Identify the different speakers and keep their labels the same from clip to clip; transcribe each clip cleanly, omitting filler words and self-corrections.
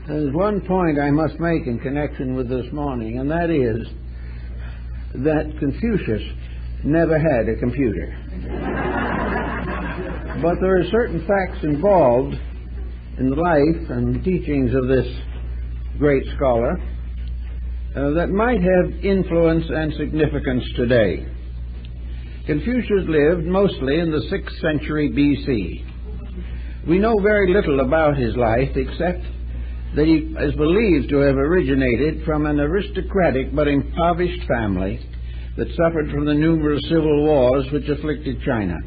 Speaker 1: There's one point I must make in connection with this morning, and that is that Confucius never had a computer. But there are certain facts involved in the life and teachings of this great scholar that might have influence and significance today. Confucius lived mostly in the 6th century B.C. We know very little about his life except that he is believed to have originated from an aristocratic but impoverished family that suffered from the numerous civil wars which afflicted China.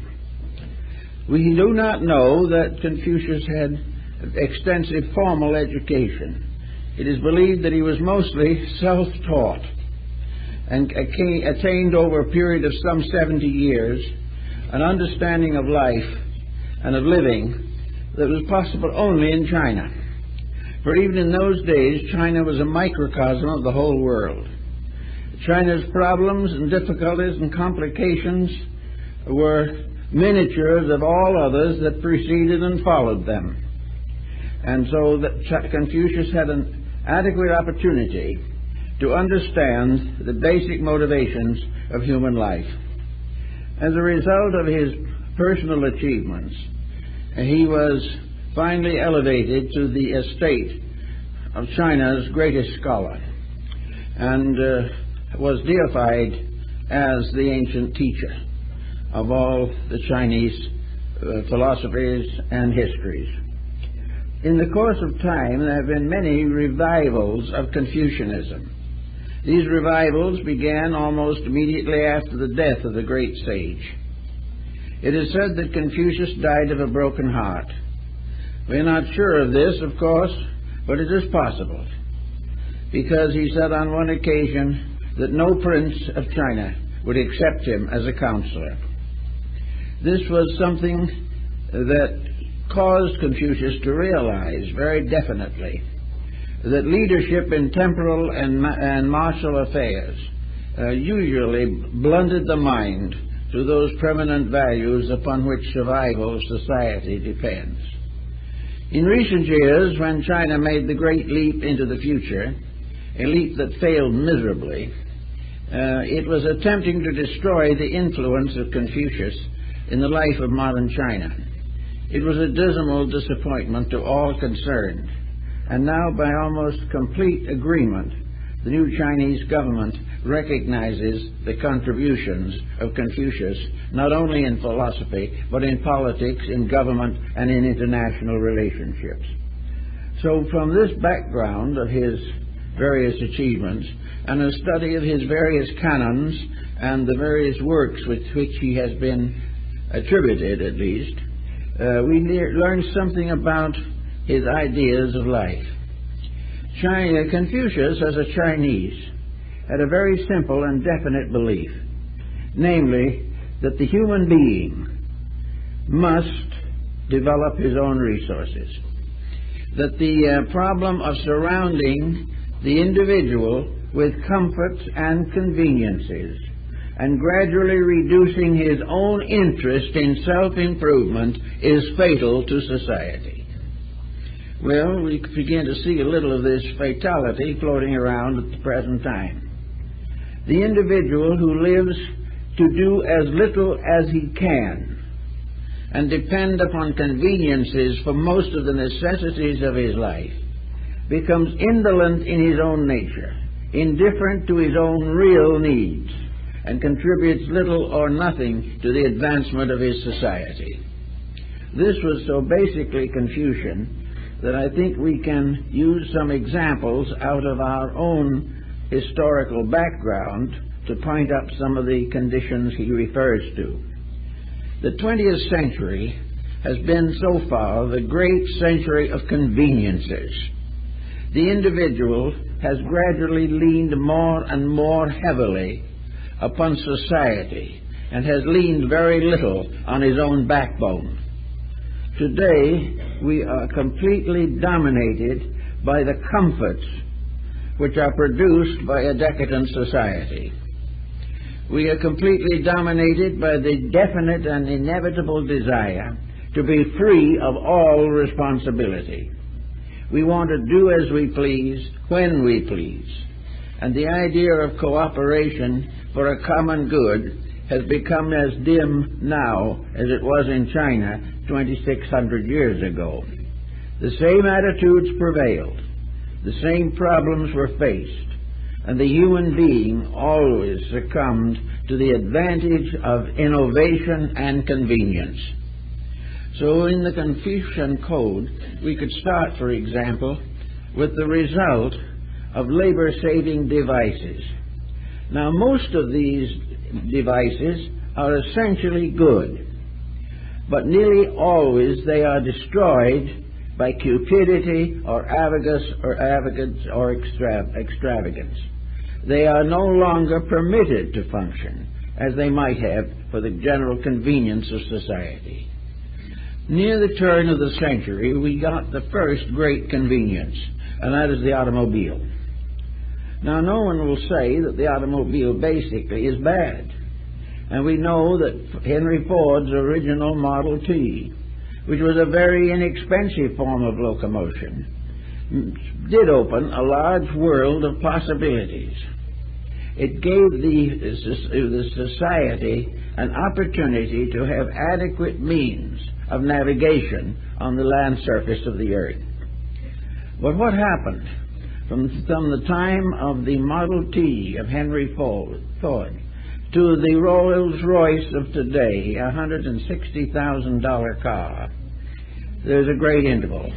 Speaker 1: We do not know that Confucius had extensive formal education. It is believed that he was mostly self-taught and attained over a period of some 70 years an understanding of life and of living that was possible only in China. For even in those days, China was a microcosm of the whole world. China's problems and difficulties and complications were miniatures of all others that preceded and followed them. And so that Confucius had an adequate opportunity to understand the basic motivations of human life. As a result of his personal achievements, he was finally elevated to the estate of China's greatest scholar and was deified as the ancient teacher of all the Chinese philosophies and histories. In the course of time, there have been many revivals of Confucianism. These revivals began almost immediately after the death of the great sage. It is said that Confucius died of a broken heart. We are not sure of this, of course, but it is possible, because he said on one occasion that no prince of China would accept him as a counselor. This was something that caused Confucius to realize very definitely that leadership in temporal and martial affairs usually blunted the mind to those permanent values upon which survival of society depends. In recent years, when China made the great leap into the future, a leap that failed miserably, it was attempting to destroy the influence of Confucius in the life of modern China. It was a dismal disappointment to all concerned, and now by almost complete agreement, the new Chinese government recognizes the contributions of Confucius not only in philosophy, but in politics, in government, and in international relationships. So from this background of his various achievements and a study of his various canons and the various works with which he has been attributed, at least, we learn something about his ideas of life. Confucius, as a Chinese, had a very simple and definite belief, namely that the human being must develop his own resources, that the problem of surrounding the individual with comforts and conveniences and gradually reducing his own interest in self-improvement is fatal to society. Well, we begin to see a little of this fatality floating around at the present time. The individual who lives to do as little as he can and depend upon conveniences for most of the necessities of his life becomes indolent in his own nature, indifferent to his own real needs, and contributes little or nothing to the advancement of his society. This was so basically Confucian that I think we can use some examples out of our own historical background to point up some of the conditions he refers to. The 20th century has been so far the great century of conveniences. The individual has gradually leaned more and more heavily upon society and has leaned very little on his own backbone. Today, we are completely dominated by the comforts which are produced by a decadent society. We are completely dominated by the definite and inevitable desire to be free of all responsibility. We want to do as we please, when we please. And the idea of cooperation for a common good has become as dim now as it was in China 2,600 years ago. The same attitudes prevailed, the same problems were faced, and the human being always succumbed to the advantage of innovation and convenience. So in the Confucian Code, we could start, for example, with the result of labor-saving devices. Now, most of these devices are essentially good, but nearly always they are destroyed by cupidity or arrogance or extravagance. They are no longer permitted to function as they might have for the general convenience of society. Near the turn of the century, we got the first great convenience, and that is the automobile. Now, no one will say that the automobile basically is bad. And we know that Henry Ford's original Model T, which was a very inexpensive form of locomotion, did open a large world of possibilities. It gave the society an opportunity to have adequate means of navigation on the land surface of the earth. But what happened from the time of the Model T of Henry Ford to the Rolls-Royce of today, a $160,000 car, there's a great interval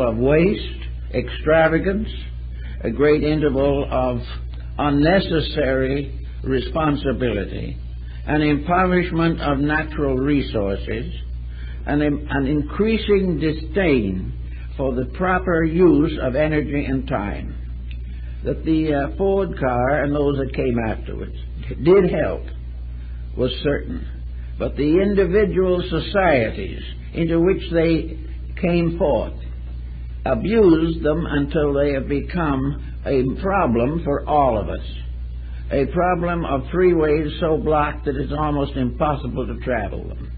Speaker 1: of waste, extravagance, a great interval of unnecessary responsibility, an impoverishment of natural resources, an increasing disdain for the proper use of energy and time. That the Ford car and those that came afterwards did help was certain, but the individual societies into which they came forth abused them until they have become a problem for all of us. A problem of freeways so blocked that it's almost impossible to travel them.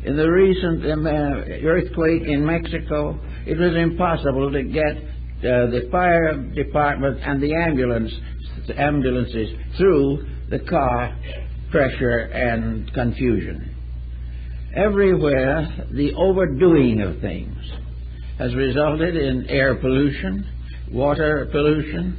Speaker 1: In the recent earthquake in Mexico, it was impossible to get the fire department and the ambulances through the car pressure and confusion. Everywhere, the overdoing of things has resulted in air pollution, water pollution,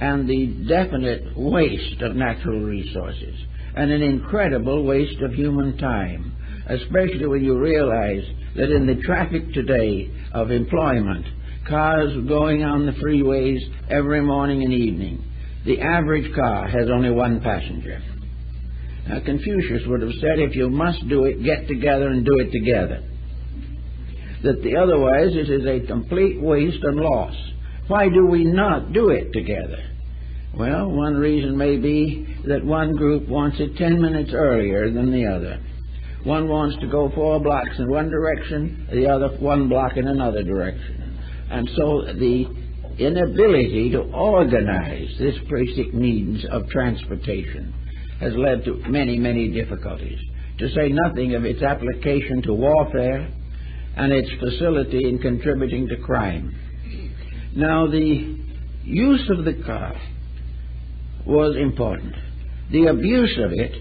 Speaker 1: and the definite waste of natural resources, and an incredible waste of human time, especially when you realize that in the traffic today of employment, cars going on the freeways every morning and evening, the average car has only one passenger. Now, Confucius would have said, if you must do it, get together and do it together. That otherwise it is a complete waste and loss. Why do we not do it together? Well, one reason may be that one group wants it 10 minutes earlier than the other. One wants to go 4 blocks in one direction, the other 1 block in another direction. And so the inability to organize this basic needs of transportation has led to many, many difficulties, to say nothing of its application to warfare and its facility in contributing to crime. Now, the use of the car was important. The abuse of it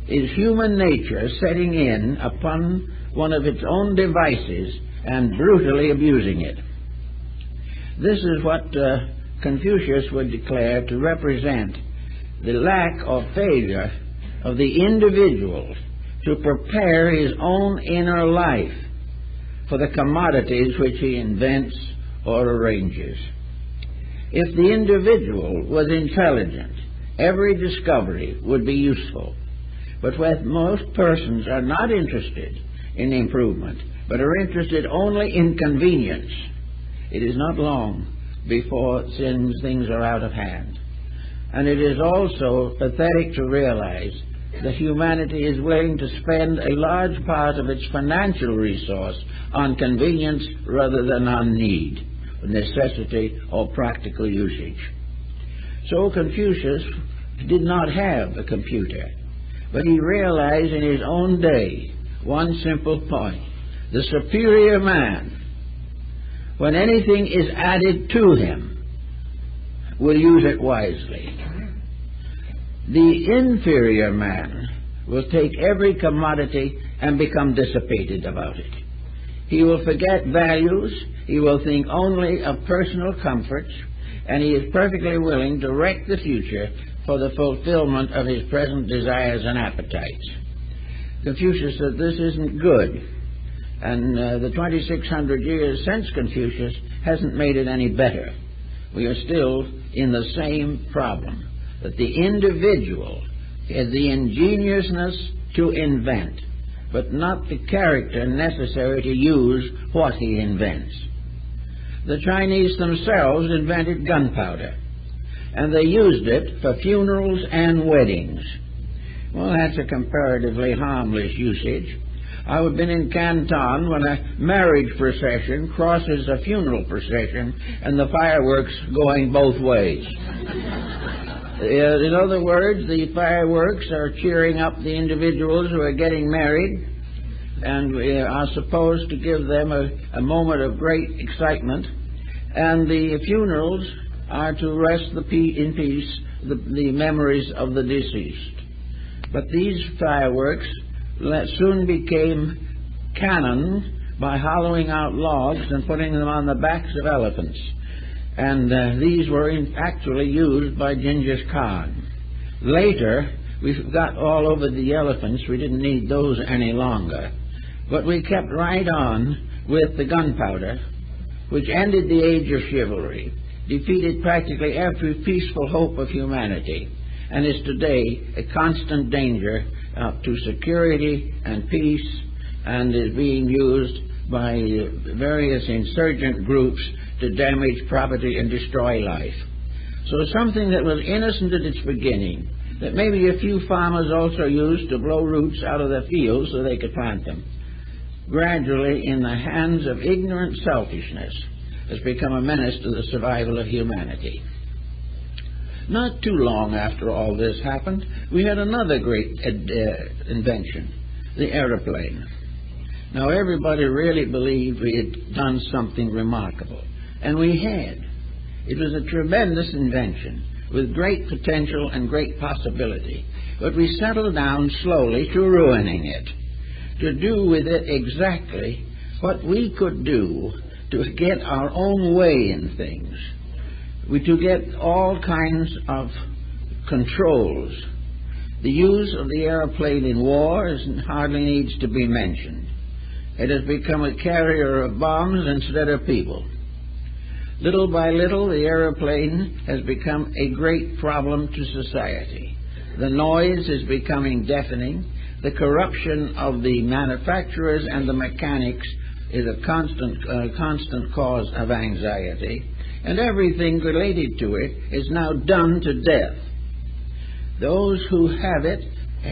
Speaker 1: is human nature setting in upon one of its own devices and brutally abusing it. This is what Confucius would declare to represent the lack or failure of the individual to prepare his own inner life for the commodities which he invents or arranges. If the individual was intelligent, every discovery would be useful. But when most persons are not interested in improvement, but are interested only in convenience, it is not long before things are out of hand. And it is also pathetic to realize that humanity is willing to spend a large part of its financial resource on convenience rather than on need, necessity, or practical usage. So Confucius did not have a computer, but he realized in his own day one simple point: the superior man when anything is added to him, will use it wisely. The inferior man will take every commodity and become dissipated about it. He will forget values, he will think only of personal comforts, and he is perfectly willing to wreck the future for the fulfillment of his present desires and appetites. Confucius said this isn't good, and the 2,600 years since Confucius hasn't made it any better. We are still in the same problem, that the individual has the ingeniousness to invent, but not the character necessary to use what he invents. The Chinese themselves invented gunpowder, and they used it for funerals and weddings. Well, that's a comparatively harmless usage. I've been in Canton when a marriage procession crosses a funeral procession and the fireworks going both ways. In other words, the fireworks are cheering up the individuals who are getting married and we are supposed to give them a moment of great excitement, and the funerals are to rest in peace the memories of the deceased. But these fireworks soon became cannon by hollowing out logs and putting them on the backs of elephants. And these were actually used by Genghis Khan. Later, we got all over the elephants. We didn't need those any longer. But we kept right on with the gunpowder, which ended the age of chivalry, defeated practically every peaceful hope of humanity, and is today a constant danger to security and peace, and is being used by various insurgent groups to damage property and destroy life. So something that was innocent at its beginning, that maybe a few farmers also used to blow roots out of their fields so they could plant them, gradually in the hands of ignorant selfishness has become a menace to the survival of humanity. Not too long after all this happened, we had another great invention, the aeroplane. Now, everybody really believed we had done something remarkable, and we had. It was a tremendous invention with great potential and great possibility, but we settled down slowly to ruining it, to do with it exactly what we could do to get our own way in things. To get all kinds of controls. The use of the aeroplane in war hardly needs to be mentioned. It has become a carrier of bombs instead of people. Little by little, the aeroplane has become a great problem to society. The noise is becoming deafening. The corruption of the manufacturers and the mechanics is a constant cause of anxiety. And everything related to it is now done to death. Those who have it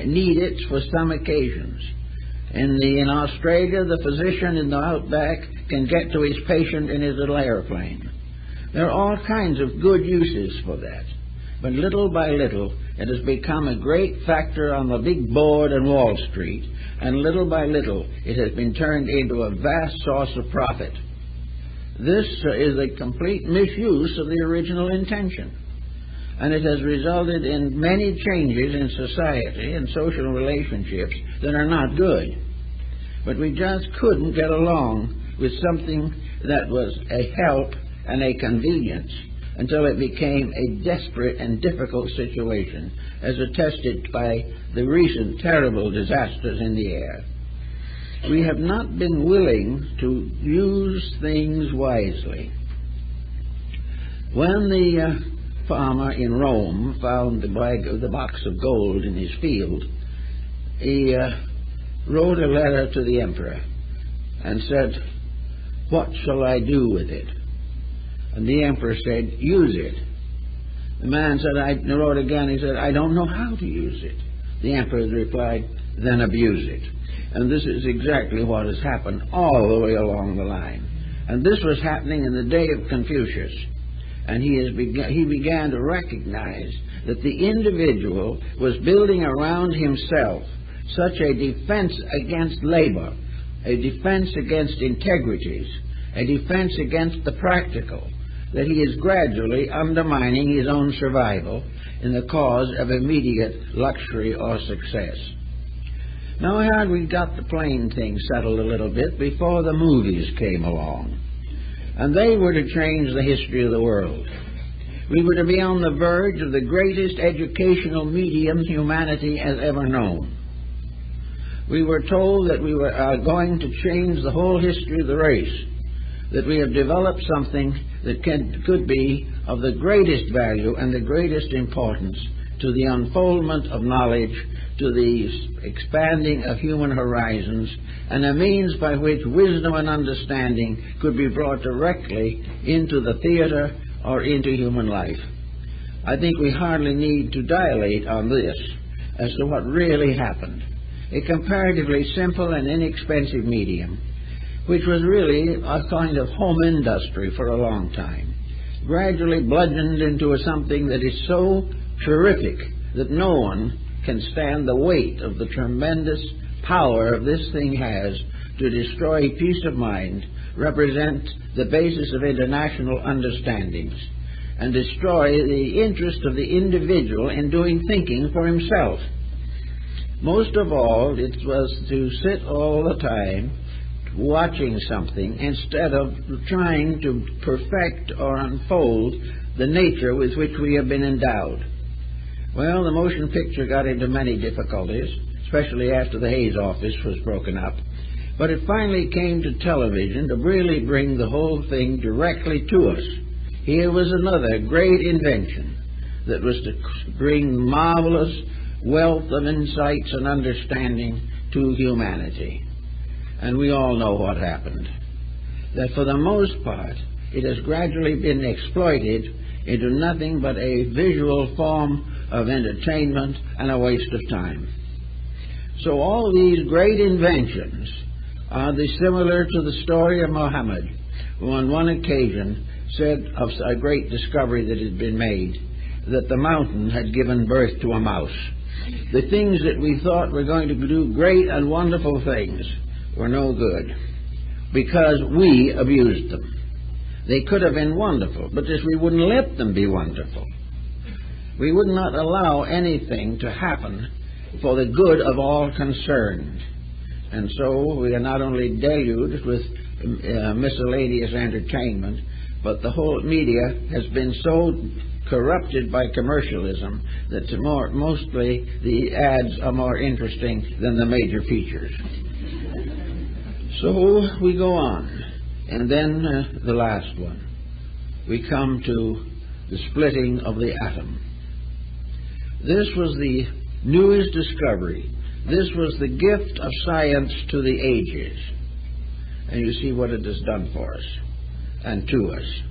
Speaker 1: need it for some occasions. In Australia, the physician in the outback can get to his patient in his little airplane. There are all kinds of good uses for that. But little by little, it has become a great factor on the big board in Wall Street, and little by little, it has been turned into a vast source of profit. This is a complete misuse of the original intention, and it has resulted in many changes in society and social relationships that are not good. But we just couldn't get along with something that was a help and a convenience until it became a desperate and difficult situation, as attested by the recent terrible disasters in the air. We have not been willing to use things wisely. When the farmer in Rome found the box of gold in his field, he wrote a letter to the emperor and said, "What shall I do with it?" And the emperor said, "Use it." The man said, he wrote again, he said, "I don't know how to use it." The emperor replied, "Then abuse it." And this is exactly what has happened all the way along the line. And this was happening in the day of Confucius. And he began to recognize that the individual was building around himself such a defense against labor, a defense against integrities, a defense against the practical, that he is gradually undermining his own survival in the cause of immediate luxury or success. Now, had we got the plain thing settled a little bit before the movies came along, and they were to change the history of the world. We were to be on the verge of the greatest educational medium humanity has ever known. We were told that we were going to change the whole history of the race, that we have developed something that could be of the greatest value and the greatest importance to the unfoldment of knowledge, to the expanding of human horizons, and a means by which wisdom and understanding could be brought directly into the theater or into human life. I think we hardly need to dilate on this as to what really happened. A comparatively simple and inexpensive medium, which was really a kind of home industry for a long time, gradually bludgeoned into something that is so terrific that no one can stand the weight of the tremendous power of this thing has to destroy peace of mind, represent the basis of international understandings, and destroy the interest of the individual in doing thinking for himself. Most of all, it was to sit all the time watching something instead of trying to perfect or unfold the nature with which we have been endowed. Well, the motion picture got into many difficulties, especially after the Hayes office was broken up. But it finally came to television to really bring the whole thing directly to us. Here was another great invention that was to bring marvelous wealth of insights and understanding to humanity. And we all know what happened. That for the most part, it has gradually been exploited into nothing but a visual form of entertainment and a waste of time. So all these great inventions are similar to the story of Muhammad, who on one occasion said of a great discovery that had been made, that the mountain had given birth to a mouse. The things that we thought were going to do great and wonderful things were no good, because we abused them. They could have been wonderful, but just we wouldn't let them be wonderful. We would not allow anything to happen for the good of all concerned. And so we are not only deluged with miscellaneous entertainment, but the whole media has been so corrupted by commercialism that mostly the ads are more interesting than the major features. So we go on. And then the last one. We come to the splitting of the atom. This was the newest discovery. This was the gift of science to the ages. And you see what it has done for us and to us.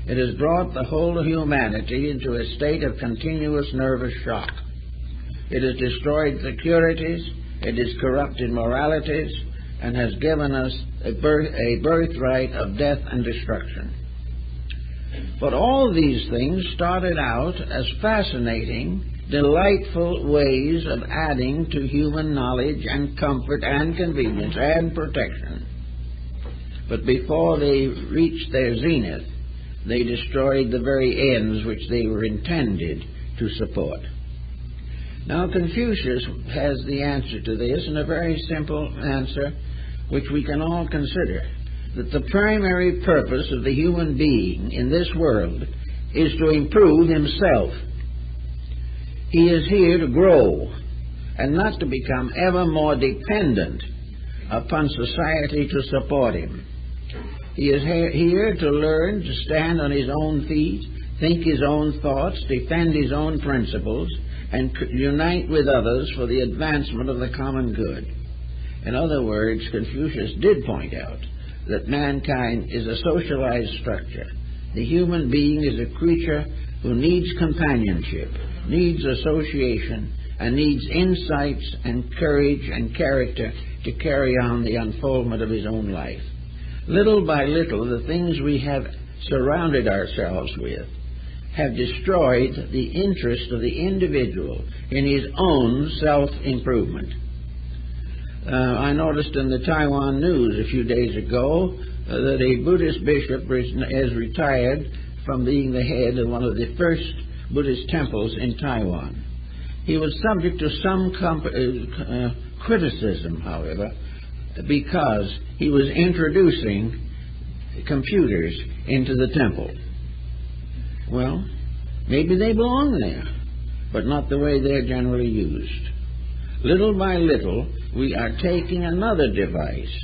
Speaker 1: It has brought the whole of humanity into a state of continuous nervous shock. It has destroyed securities, it has corrupted moralities, and has given us a birthright of death and destruction. But all these things started out as fascinating, delightful ways of adding to human knowledge and comfort and convenience and protection. But before they reached their zenith, they destroyed the very ends which they were intended to support. Now, Confucius has the answer to this, and a very simple answer which we can all consider, that the primary purpose of the human being in this world is to improve himself. He is here to grow and not to become ever more dependent upon society to support him. He is here to learn to stand on his own feet, think his own thoughts, defend his own principles, and unite with others for the advancement of the common good. In other words, Confucius did point out that mankind is a socialized structure. The human being is a creature who needs companionship, needs association, and needs insights and courage and character to carry on the unfoldment of his own life. Little by little, the things we have surrounded ourselves with have destroyed the interest of the individual in his own self-improvement. I noticed in the Taiwan news a few days ago that a Buddhist bishop has retired from being the head of one of the first Buddhist temples in Taiwan. He was subject to some criticism, however, because he was introducing computers into the temple. Well, maybe they belong there, but not the way they're generally used. Little by little, we are taking another device,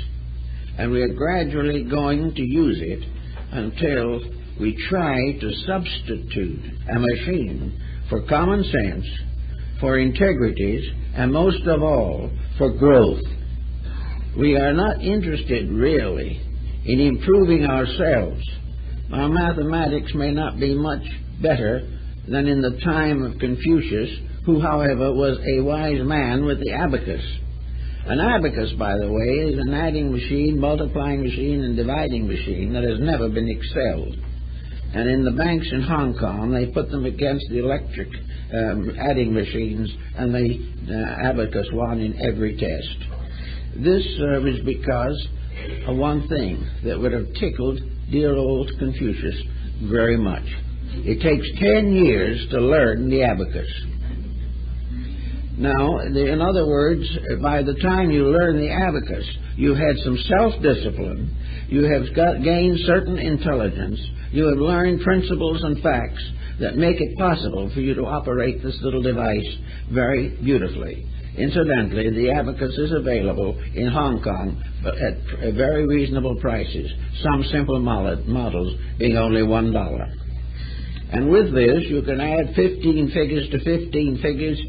Speaker 1: and we are gradually going to use it until we try to substitute a machine for common sense, for integrities, and most of all, for growth. We are not interested, really, in improving ourselves. Our mathematics may not be much better than in the time of Confucius, who, however, was a wise man with the abacus. An abacus, by the way, is an adding machine, multiplying machine, and dividing machine that has never been excelled. And in the banks in Hong Kong, they put them against the electric adding machines, and the abacus won in every test. This was because of one thing that would have tickled dear old Confucius very much. It takes 10 years to learn the abacus. Now, in other words, by the time you learn the abacus, you had some self-discipline, you have gained certain intelligence, you have learned principles and facts that make it possible for you to operate this little device very beautifully. Incidentally, the abacus is available in Hong Kong but at very reasonable prices, some simple models being only $1. And with this, you can add 15 figures to 15 figures,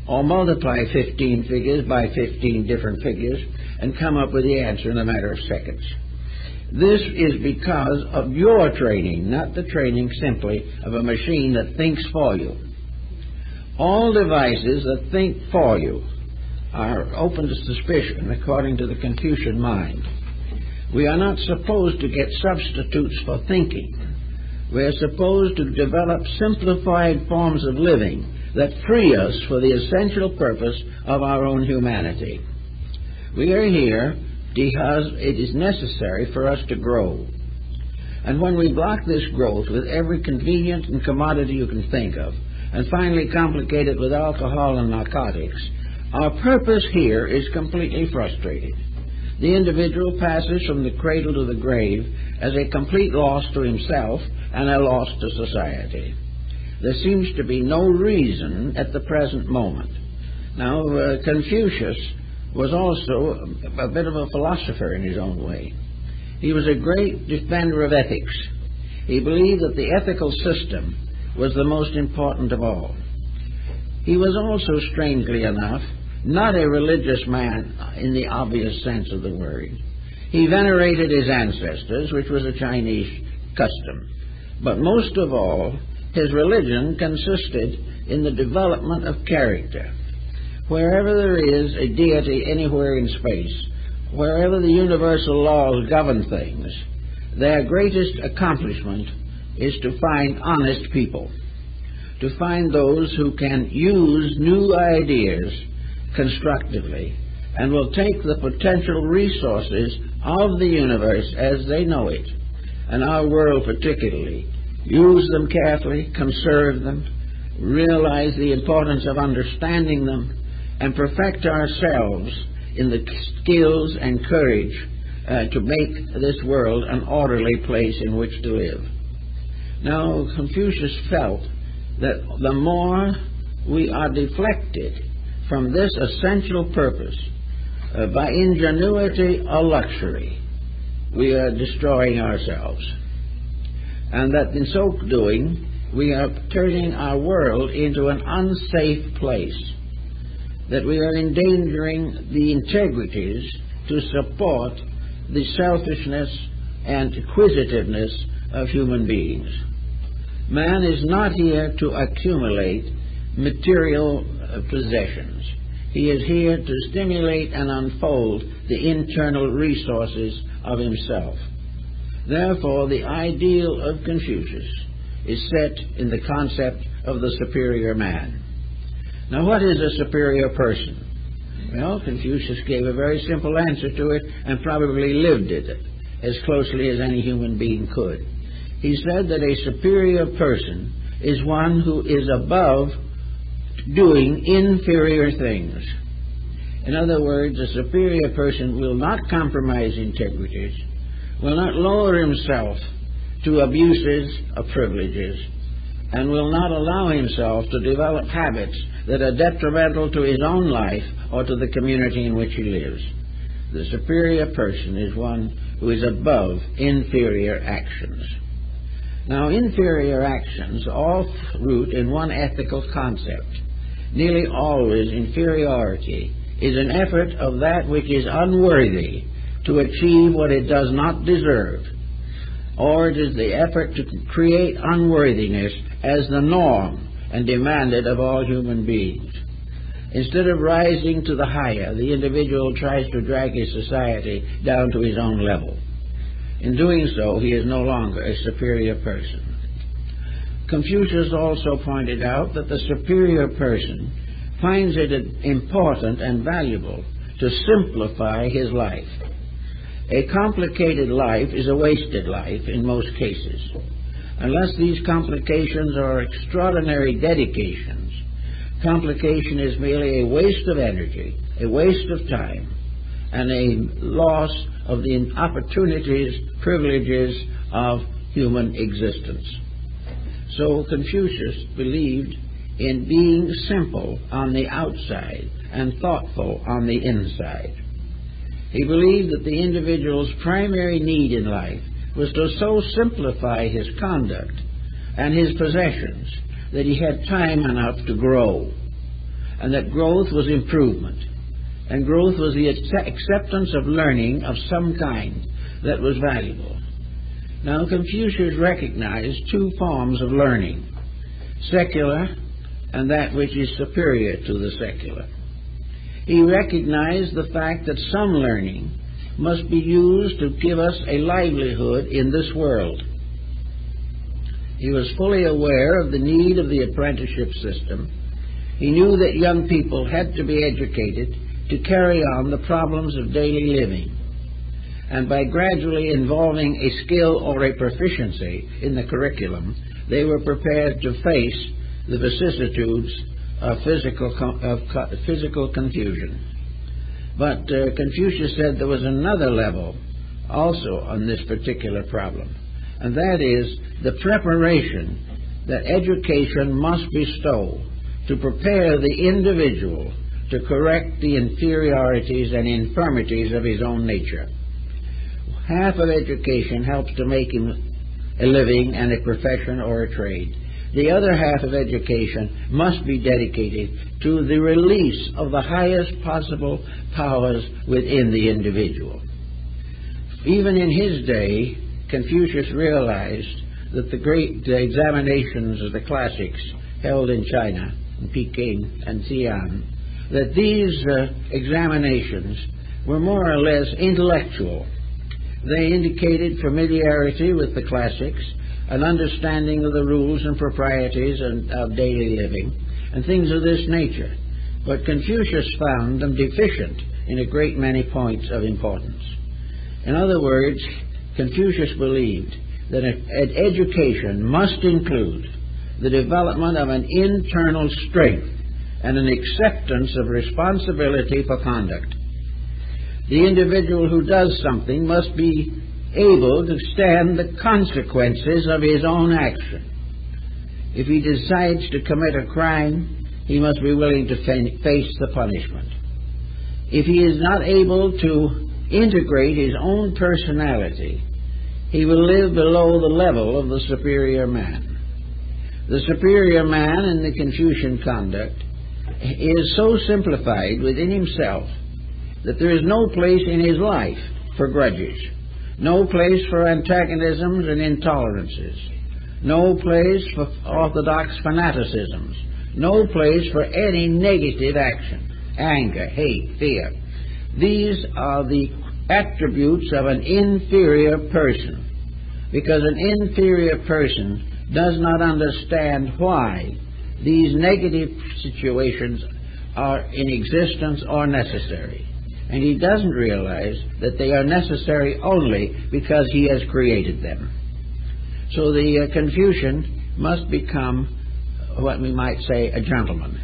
Speaker 1: or multiply 15 figures by 15 different figures, and come up with the answer in a matter of seconds. This is because of your training, not the training simply of a machine that thinks for you. All devices that think for you are open to suspicion according to the Confucian mind. We are not supposed to get substitutes for thinking. We are supposed to develop simplified forms of living that free us for the essential purpose of our own humanity. We are here because it is necessary for us to grow. And when we block this growth with every convenient and commodity you can think of, and finally complicate it with alcohol and narcotics, our purpose here is completely frustrated. The individual passes from the cradle to the grave as a complete loss to himself and a loss to society. There seems to be no reason at the present moment. Now, Confucius was also a bit of a philosopher in his own way. He was a great defender of ethics. He believed that the ethical system was the most important of all. He was also, strangely enough, not a religious man in the obvious sense of the word. He venerated his ancestors, which was a Chinese custom. But most of all, his religion consisted in the development of character. Wherever there is a deity anywhere in space, wherever the universal laws govern things, their greatest accomplishment is to find honest people, to find those who can use new ideas constructively and will take the potential resources of the universe as they know it, and our world particularly, use them carefully, conserve them, realize the importance of understanding them, and perfect ourselves in the skills and courage to make this world an orderly place in which to live. Now, Confucius felt that the more we are deflected from this essential purpose by ingenuity or luxury, we are destroying ourselves. And that in so doing, we are turning our world into an unsafe place, that we are endangering the integrities to support the selfishness and acquisitiveness of human beings. Man is not here to accumulate material possessions. He is here to stimulate and unfold the internal resources of himself. Therefore, the ideal of Confucius is set in the concept of the superior man. Now, what is a superior person? Well, Confucius gave a very simple answer to it and probably lived it. as closely as any human being could. He said that a superior person is one who is above doing inferior things. In other words, a superior person will not compromise integrities, will not lower himself to abuses of privileges, and will not allow himself to develop habits that are detrimental to his own life or to the community in which he lives. The superior person is one who is above inferior actions. Now, inferior actions all root in one ethical concept. Nearly always inferiority is an effort of that which is unworthy to achieve what it does not deserve, or it is the effort to create unworthiness as the norm and demanded of all human beings. Instead of rising to the higher, the individual tries to drag his society down to his own level. In doing so, he is no longer a superior person. Confucius also pointed out that the superior person finds it important and valuable to simplify his life. A complicated life is a wasted life in most cases. Unless these complications are extraordinary dedications, complication is merely a waste of energy, a waste of time, and a loss of the opportunities, privileges of human existence. So Confucius believed in being simple on the outside and thoughtful on the inside. He believed that the individual's primary need in life was to so simplify his conduct and his possessions that he had time enough to grow, and that growth was improvement, and growth was the acceptance of learning of some kind that was valuable. Now, Confucius recognized two forms of learning, secular and that which is superior to the secular. He recognized the fact that some learning must be used to give us a livelihood in this world. He was fully aware of the need of the apprenticeship system. He knew that young people had to be educated to carry on the problems of daily living. And by gradually involving a skill or a proficiency in the curriculum, they were prepared to face the vicissitudes of physical confusion. But Confucius said there was another level also on this particular problem, and that is the preparation that education must bestow to prepare the individual to correct the inferiorities and infirmities of his own nature. Half of education helps to make him a living and a profession or a trade. The other half of education must be dedicated to the release of the highest possible powers within the individual. Even in his day, Confucius realized that the great examinations of the classics held in China, in Peking and Xi'an, that these examinations were more or less intellectual. They indicated familiarity with the classics, an understanding of the rules and proprieties of daily living, and things of this nature. But Confucius found them deficient in a great many points of importance. In other words, Confucius believed that an education must include the development of an internal strength and an acceptance of responsibility for conduct. The individual who does something must be able to stand the consequences of his own action. If he decides to commit a crime, he must be willing to face the punishment. If he is not able to integrate his own personality, he will live below the level of the superior man. The superior man in the Confucian conduct is so simplified within himself that there is no place in his life for grudges, no place for antagonisms and intolerances, no place for orthodox fanaticisms, no place for any negative action, anger, hate, fear. These are the attributes of an inferior person, because an inferior person does not understand why these negative situations are in existence or necessary. and he doesn't realize that they are necessary only because he has created them. So the Confucian must become what we might say a gentleman.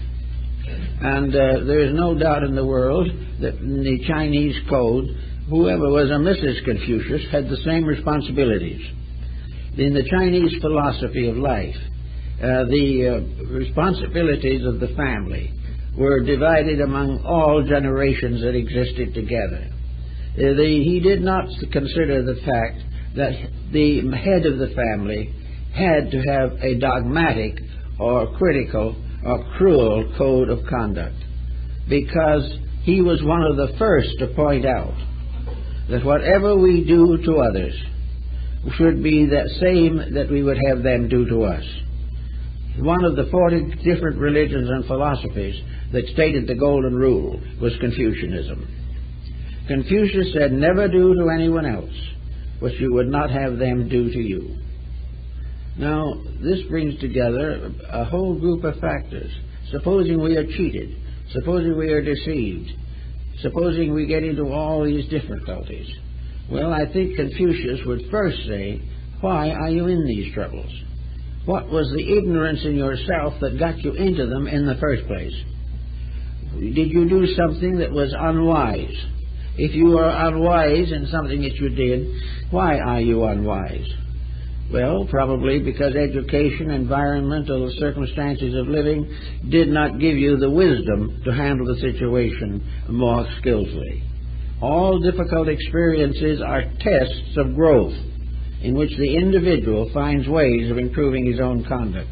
Speaker 1: And there is no doubt in the world that in the Chinese code, whoever was a Mrs. Confucius had the same responsibilities. In the Chinese philosophy of life, the responsibilities of the family were divided among all generations that existed together. He did not consider the fact that the head of the family had to have a dogmatic or critical or cruel code of conduct, because he was one of the first to point out that whatever we do to others should be the same that we would have them do to us. One of the 40 different religions and philosophies that stated the golden rule was Confucianism. Confucius said, never do to anyone else what you would not have them do to you. Now, this brings together a whole group of factors. Supposing we are cheated, supposing we are deceived, supposing we get into all these difficulties. Well, I think Confucius would first say, why are you in these troubles? What was the ignorance in yourself that got you into them in the first place? Did you do something that was unwise? If you are unwise in something that you did, why are you unwise? Well, probably because education, environment, or the circumstances of living did not give you the wisdom to handle the situation more skillfully. All difficult experiences are tests of growth in which the individual finds ways of improving his own conduct.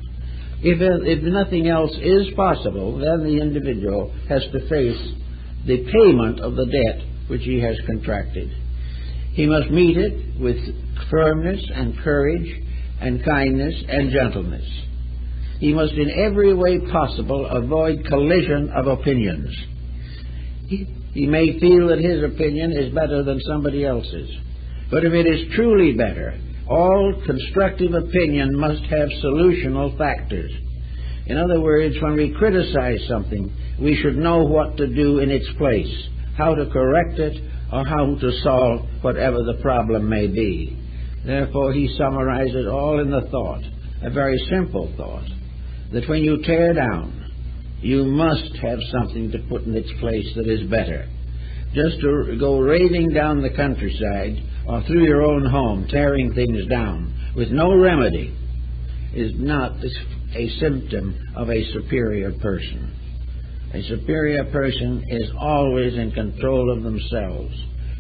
Speaker 1: If nothing else is possible, then the individual has to face the payment of the debt which he has contracted. He must meet it with firmness and courage and kindness and gentleness. He must in every way possible avoid collision of opinions. He may feel that his opinion is better than somebody else's, but if it is truly better, all constructive opinion must have solutional factors. In other words, when we criticize something, we should know what to do in its place, how to correct it, or how to solve whatever the problem may be. Therefore, he summarized it all in the thought, a very simple thought, that when you tear down, you must have something to put in its place that is better. Just to go raving down the countryside or through your own home, tearing things down with no remedy, is not a symptom of a superior person. A superior person is always in control of themselves.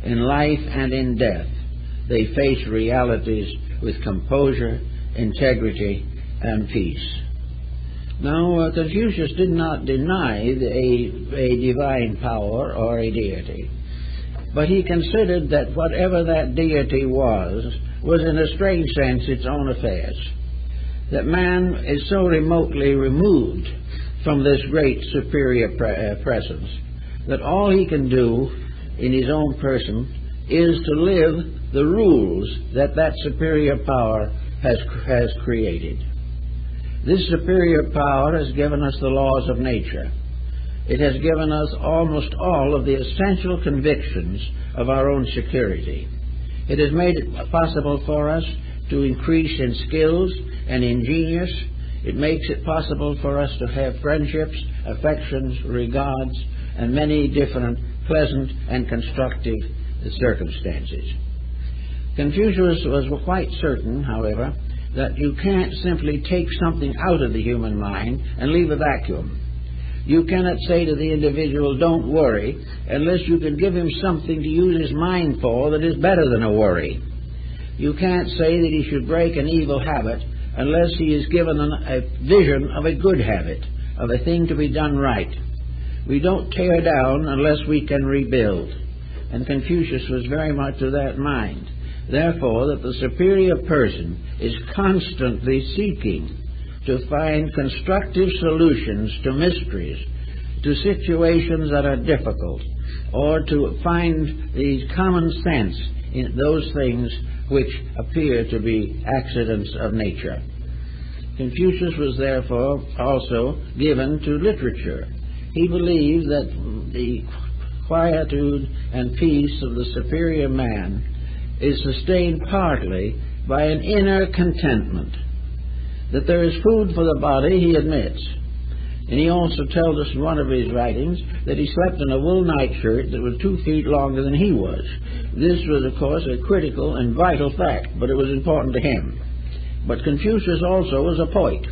Speaker 1: In life and in death, they face realities with composure, integrity, and peace. Now, Confucius did not deny a divine power or a deity, but he considered that whatever that deity was in a strange sense its own affairs. That man is so remotely removed from this great superior presence that all he can do in his own person is to live the rules that that superior power has created. This superior power has given us the laws of nature. It has given us almost all of the essential convictions of our own security. It has made it possible for us to increase in skills and in genius. It makes it possible for us to have friendships, affections, regards, and many different pleasant and constructive circumstances. Confucius was quite certain, however, that you can't simply take something out of the human mind and leave a vacuum. You cannot say to the individual, don't worry, unless you can give him something to use his mind for that is better than a worry. You can't say that he should break an evil habit unless he is given a vision of a good habit, of a thing to be done right. We don't tear down unless we can rebuild. And Confucius was very much of that mind. Therefore, that the superior person is constantly seeking to find constructive solutions to mysteries, to situations that are difficult, or to find the common sense in those things which appear to be accidents of nature. Confucius was therefore also given to literature. He believed that the quietude and peace of the superior man is sustained partly by an inner contentment. That there is food for the body, he admits. And he also tells us in one of his writings that he slept in a wool nightshirt that was 2 feet longer than he was. This was, of course, a critical and vital fact, but it was important to him. But Confucius also was a poet.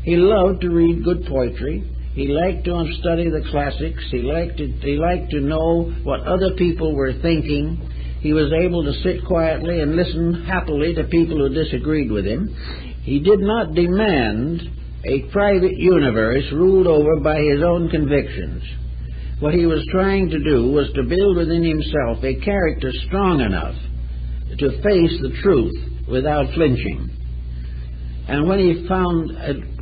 Speaker 1: He loved to read good poetry. He liked to study the classics. He liked to know what other people were thinking. He was able to sit quietly and listen happily to people who disagreed with him. He did not demand a private universe ruled over by his own convictions. What he was trying to do was to build within himself a character strong enough to face the truth without flinching. And when he found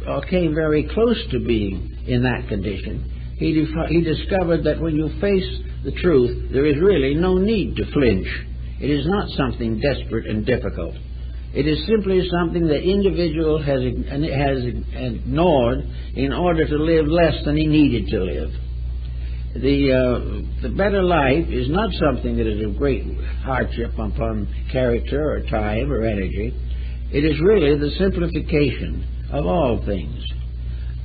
Speaker 1: or came very close to being in that condition, he discovered that when you face the truth, there is really no need to flinch. It is not something desperate and difficult. It is simply something the individual has ignored in order to live less than he needed to live. The better life is not something that is of great hardship upon character or time or energy. It is really the simplification of all things.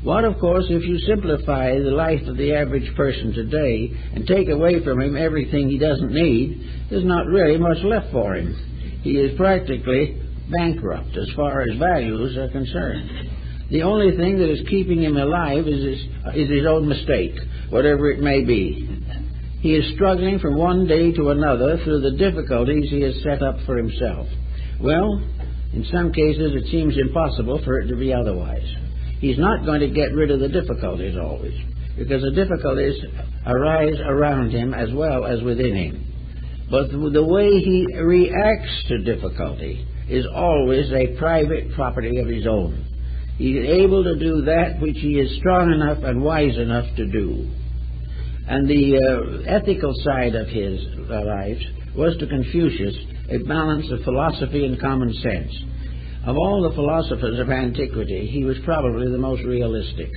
Speaker 1: What, of course, if you simplify the life of the average person today and take away from him everything he doesn't need, there's not really much left for him. He is practically bankrupt as far as values are concerned. The only thing that is keeping him alive is his own mistake, whatever it may be. He is struggling from one day to another through the difficulties he has set up for himself. Well, in some cases it seems impossible for it to be otherwise. He's not going to get rid of the difficulties always, because the difficulties arise around him as well as within him. But the way he reacts to difficulty is always a private property of his own. He is able to do that which he is strong enough and wise enough to do. And the ethical side of his life was to Confucius a balance of philosophy and common sense. Of all the philosophers of antiquity, he was probably the most realistic.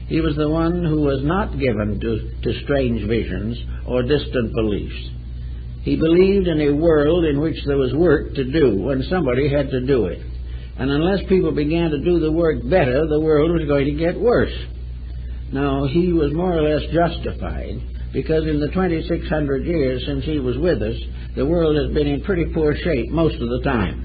Speaker 1: He was the one who was not given to strange visions or distant beliefs. He believed in a world in which there was work to do, and somebody had to do it. And unless people began to do the work better, the world was going to get worse. Now, he was more or less justified, because in the 2,600 years since he was with us, the world has been in pretty poor shape most of the time.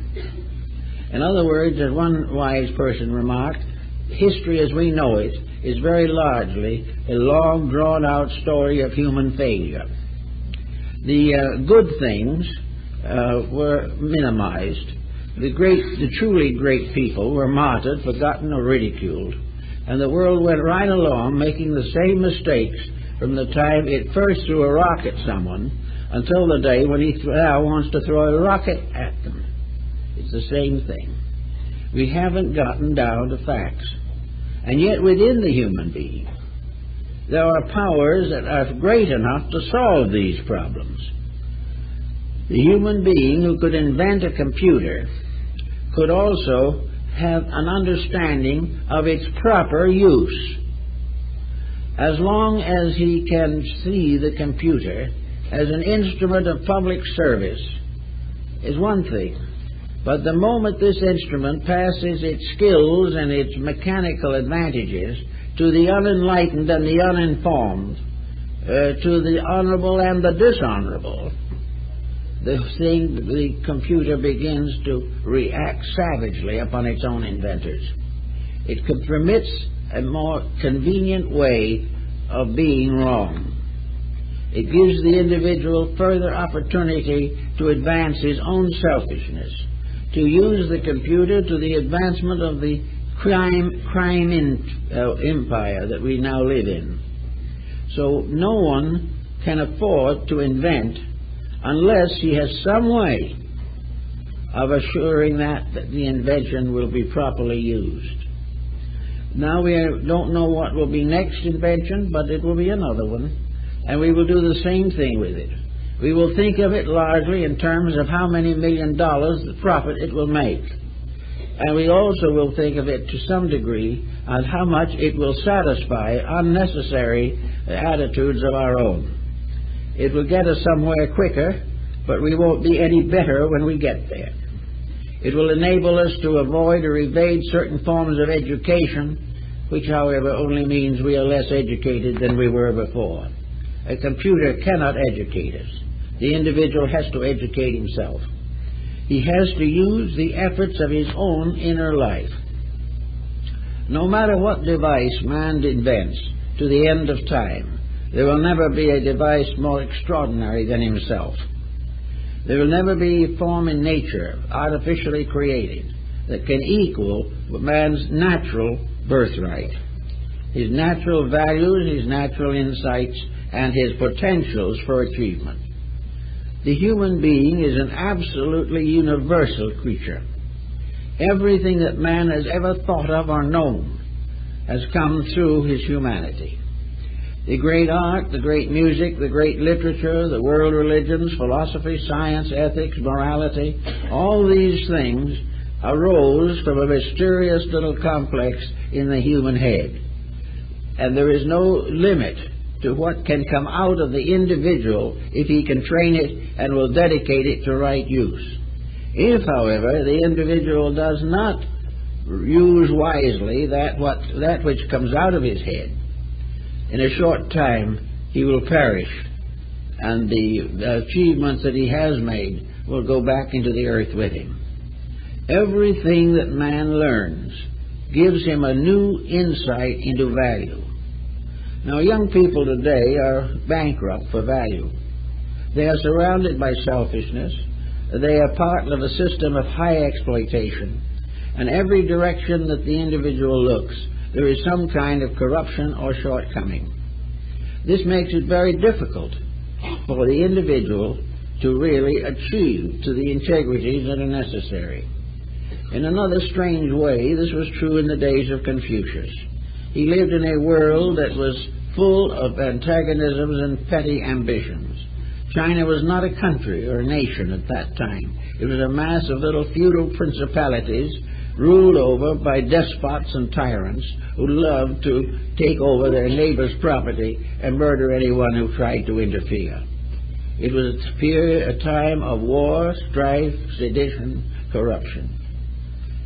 Speaker 1: In other words, as one wise person remarked, history as we know it is very largely a long, drawn-out story of human failure. The good things were minimized. The truly great people were martyred, forgotten, or ridiculed. And the world went right along making the same mistakes from the time it first threw a rock at someone until the day when he now wants to throw a rocket at them. It's the same thing. We haven't gotten down to facts. And yet within the human being, there are powers that are great enough to solve these problems. The human being who could invent a computer could also have an understanding of its proper use. As long as he can see the computer as an instrument of public service is one thing. But the moment this instrument passes its skills and its mechanical advantages to the unenlightened and the uninformed, to the honorable and the dishonorable, the computer begins to react savagely upon its own inventors. It permits a more convenient way of being wrong. It gives the individual further opportunity to advance his own selfishness, to use the computer to the advancement of the crime empire that we now live in. So no one can afford to invent unless he has some way of assuring that the invention will be properly used. Now we don't know what will be next invention, but it will be another one, and we will do the same thing with it. We will think of it largely in terms of how many $1 million the profit it will make. And we also will think of it to some degree on how much it will satisfy unnecessary attitudes of our own. It will get us somewhere quicker, but we won't be any better when we get there. It will enable us to avoid or evade certain forms of education, which, however, only means we are less educated than we were before. A computer cannot educate us. The individual has to educate himself. He has to use the efforts of his own inner life. No matter what device man invents to the end of time, there will never be a device more extraordinary than himself. There will never be a form in nature, artificially created, that can equal man's natural birthright, his natural values, his natural insights, and his potentials for achievement. The human being is an absolutely universal creature. Everything that man has ever thought of or known has come through his humanity. The great art, the great music, the great literature, the world religions, philosophy, science, ethics, morality, all these things arose from a mysterious little complex in the human head. And there is no limit to what can come out of the individual if he can train it and will dedicate it to right use. If, however, the individual does not use wisely that which comes out of his head, in a short time he will perish, and the achievements that he has made will go back into the earth with him. Everything that man learns gives him a new insight into value. Now, young people today are bankrupt for value. They are surrounded by selfishness. They are part of a system of high exploitation. And every direction that the individual looks, there is some kind of corruption or shortcoming. This makes it very difficult for the individual to really achieve to the integrities that are necessary. In another strange way, this was true in the days of Confucius. He lived in a world that was full of antagonisms and petty ambitions. China was not a country or a nation at that time. It was a mass of little feudal principalities ruled over by despots and tyrants who loved to take over their neighbor's property and murder anyone who tried to interfere. It was a time of war, strife, sedition, corruption.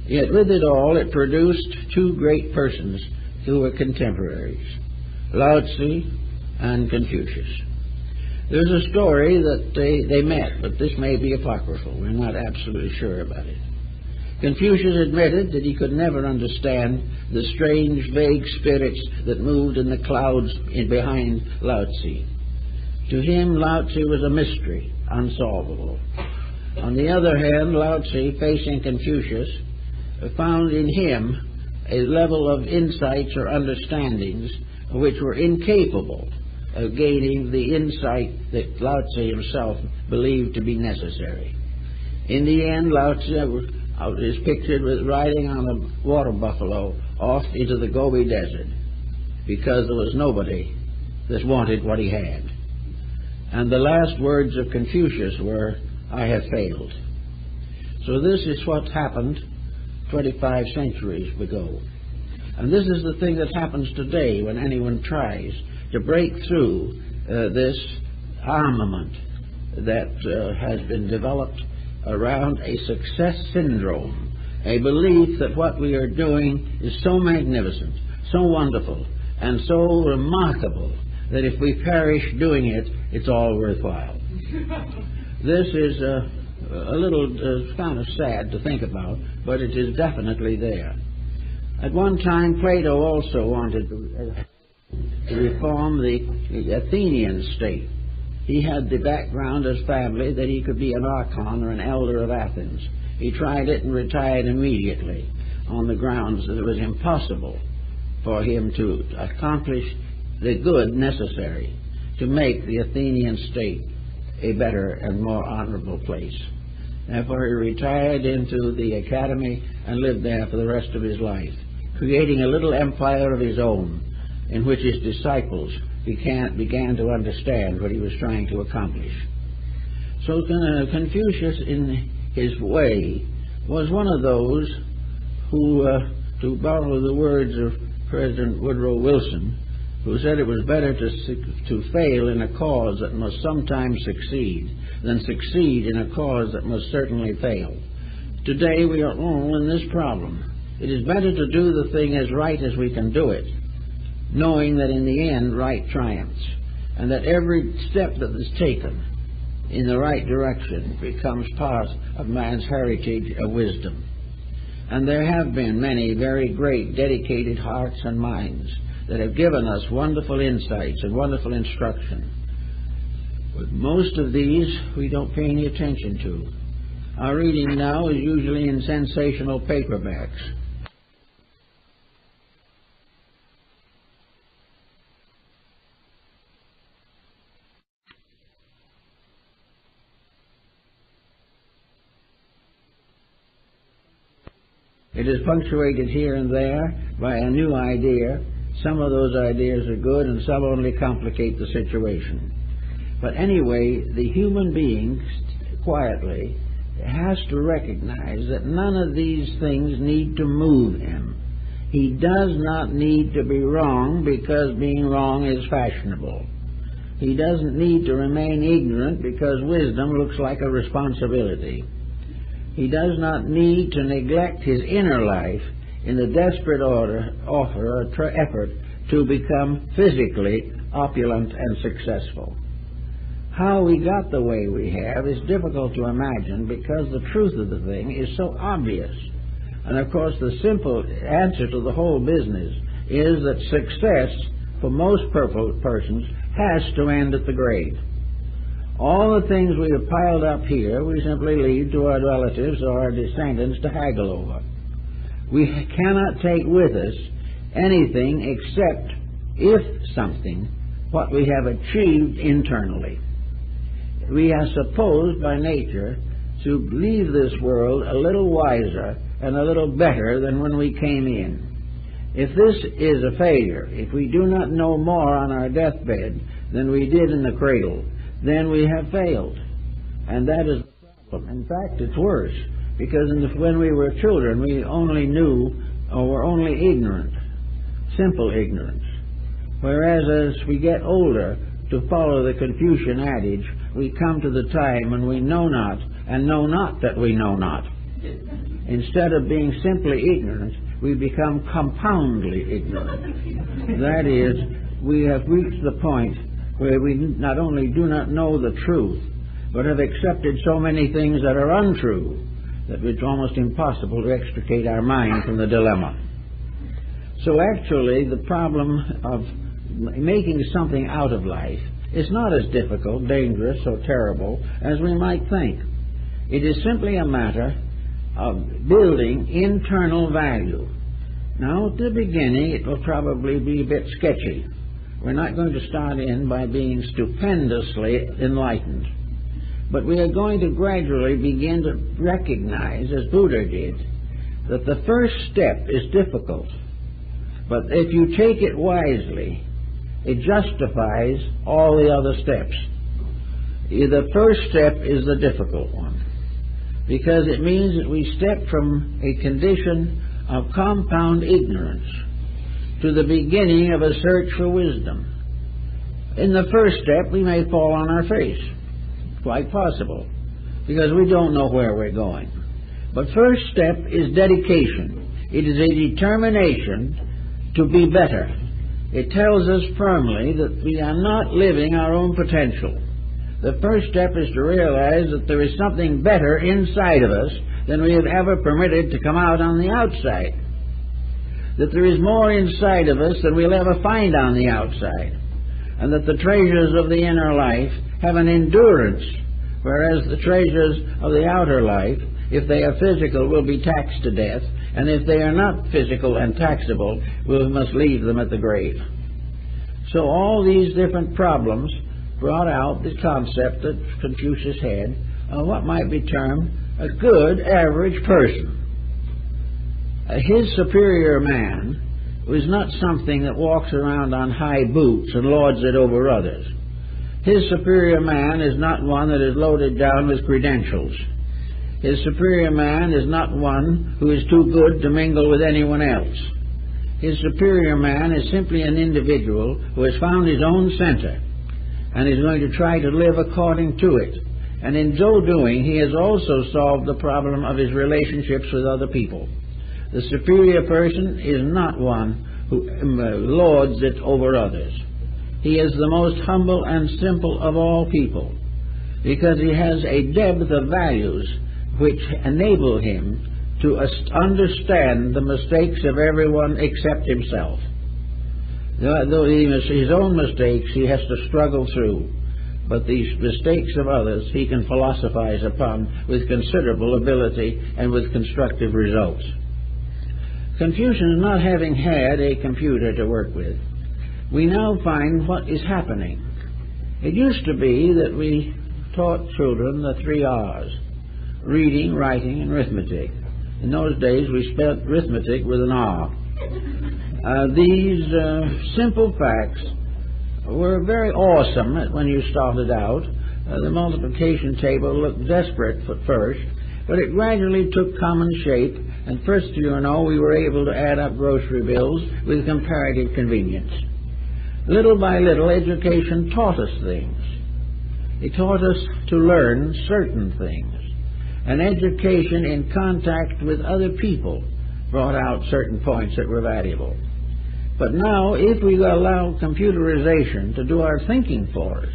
Speaker 1: Yet with it all, it produced two great persons who were contemporaries, Lao Tzu and Confucius. There's a story that they met, but this may be apocryphal. We're not absolutely sure about it. Confucius admitted that he could never understand the strange, vague spirits that moved in the clouds behind Lao Tzu. To him, Lao Tzu was a mystery, unsolvable. On the other hand, Lao Tzu, facing Confucius, found in him a level of insights or understandings which were incapable of gaining the insight that Lao Tzu himself believed to be necessary. In the end, Lao Tzu is pictured with riding on a water buffalo off into the Gobi Desert because there was nobody that wanted what he had. And the last words of Confucius were, "I have failed." So this is what happened 25 centuries ago. And this is the thing that happens today when anyone tries to break through this armament that has been developed around a success syndrome, a belief that what we are doing is so magnificent, so wonderful, and so remarkable that if we perish doing it, it's all worthwhile. This is a little kind of sad to think about, but it is definitely there. At one time, Plato also wanted to reform the Athenian state. He had the background as family that he could be an archon or an elder of Athens. He tried it and retired immediately on the grounds that it was impossible for him to accomplish the good necessary to make the Athenian state a better and more honorable place. Therefore, he retired into the academy and lived there for the rest of his life, creating a little empire of his own in which his disciples began to understand what he was trying to accomplish. So Confucius, in his way, was one of those who, to borrow the words of President Woodrow Wilson, who said it was better to fail in a cause that must sometimes succeed than succeed in a cause that must certainly fail. Today we are all in this problem. It is better to do the thing as right as we can do it, knowing that in the end right triumphs, and that every step that is taken in the right direction becomes part of man's heritage of wisdom. And there have been many very great dedicated hearts and minds that have given us wonderful insights and wonderful instruction. But most of these we don't pay any attention to. Our reading now is usually in sensational paperbacks. It is punctuated here and there by a new idea. Some of those ideas are good and some only complicate the situation. But anyway, the human being quietly has to recognize that none of these things need to move him. He does not need to be wrong because being wrong is fashionable. He doesn't need to remain ignorant because wisdom looks like a responsibility. He does not need to neglect his inner life in the desperate effort to become physically opulent and successful. How we got the way we have is difficult to imagine because the truth of the thing is so obvious. And of course the simple answer to the whole business is that success for most persons has to end at the grave. All the things we have piled up here we simply leave to our relatives or our descendants to haggle over. We cannot take with us anything except, if something, what we have achieved internally. We are supposed by nature to leave this world a little wiser and a little better than when we came in. If this is a failure, if we do not know more on our deathbed than we did in the cradle, then we have failed. And that is the problem. In fact, it's worse, because when we were children, we only knew or were only ignorant, simple ignorance. Whereas as we get older, to follow the Confucian adage, we come to the time when we know not, and know not that we know not. Instead of being simply ignorant, we become compoundly ignorant. That is, we have reached the point where we not only do not know the truth, but have accepted so many things that are untrue that it's almost impossible to extricate our mind from the dilemma. So actually, the problem of making something out of life is not as difficult, dangerous, or terrible as we might think. It is simply a matter of building internal value. Now, at the beginning, it will probably be a bit sketchy. We're not going to start in by being stupendously enlightened. But we are going to gradually begin to recognize, as Buddha did, that the first step is difficult. But if you take it wisely, it justifies all the other steps. The first step is the difficult one, because it means that we step from a condition of compound ignorance to the beginning of a search for wisdom. In the first step, we may fall on our face. Quite possible, because we don't know where we're going. But first step is dedication. It is a determination to be better. It tells us firmly that we are not living our own potential. The first step is to realize that there is something better inside of us than we have ever permitted to come out on the outside. That there is more inside of us than we'll ever find on the outside. And that the treasures of the inner life have an endurance, whereas the treasures of the outer life, if they are physical, will be taxed to death, and if they are not physical and taxable, we must leave them at the grave. So all these different problems brought out the concept that Confucius had of what might be termed a good average person. His superior man was not something that walks around on high boots and lords it over others. His superior man is not one that is loaded down with credentials. His superior man is not one who is too good to mingle with anyone else. His superior man is simply an individual who has found his own center and is going to try to live according to it. And in so doing, he has also solved the problem of his relationships with other people. The superior person is not one who lords it over others. He is the most humble and simple of all people, because he has a depth of values which enable him to understand the mistakes of everyone except himself. Though his own mistakes he has to struggle through, but these mistakes of others he can philosophize upon with considerable ability and with constructive results. Confucius, not having had a computer to work with, we now find what is happening. It used to be that we taught children the 3 R's: reading, writing, and arithmetic. In those days we spelled arithmetic with an R. These simple facts were very awesome when you started out. The multiplication table looked desperate at first, but it gradually took common shape, and first you know we were able to add up grocery bills with comparative convenience. Little by little, education taught us things. It taught us to learn certain things. And education in contact with other people brought out certain points that were valuable. But now, if we allow computerization to do our thinking for us,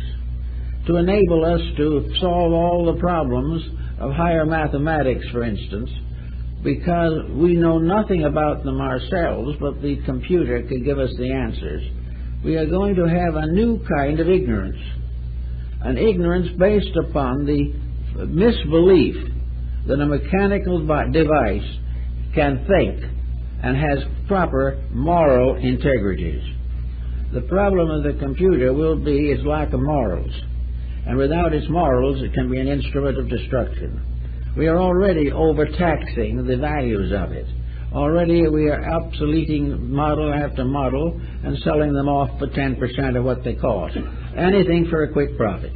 Speaker 1: to enable us to solve all the problems of higher mathematics, for instance, because we know nothing about them ourselves, but the computer can give us the answers, we are going to have a new kind of ignorance. An ignorance based upon the misbelief that a mechanical device can think and has proper moral integrities. The problem of the computer will be its lack of morals, and without its morals it can be an instrument of destruction. We are already overtaxing the values of it. Already we are obsoleting model after model and selling them off for 10% of what they cost. Anything for a quick profit.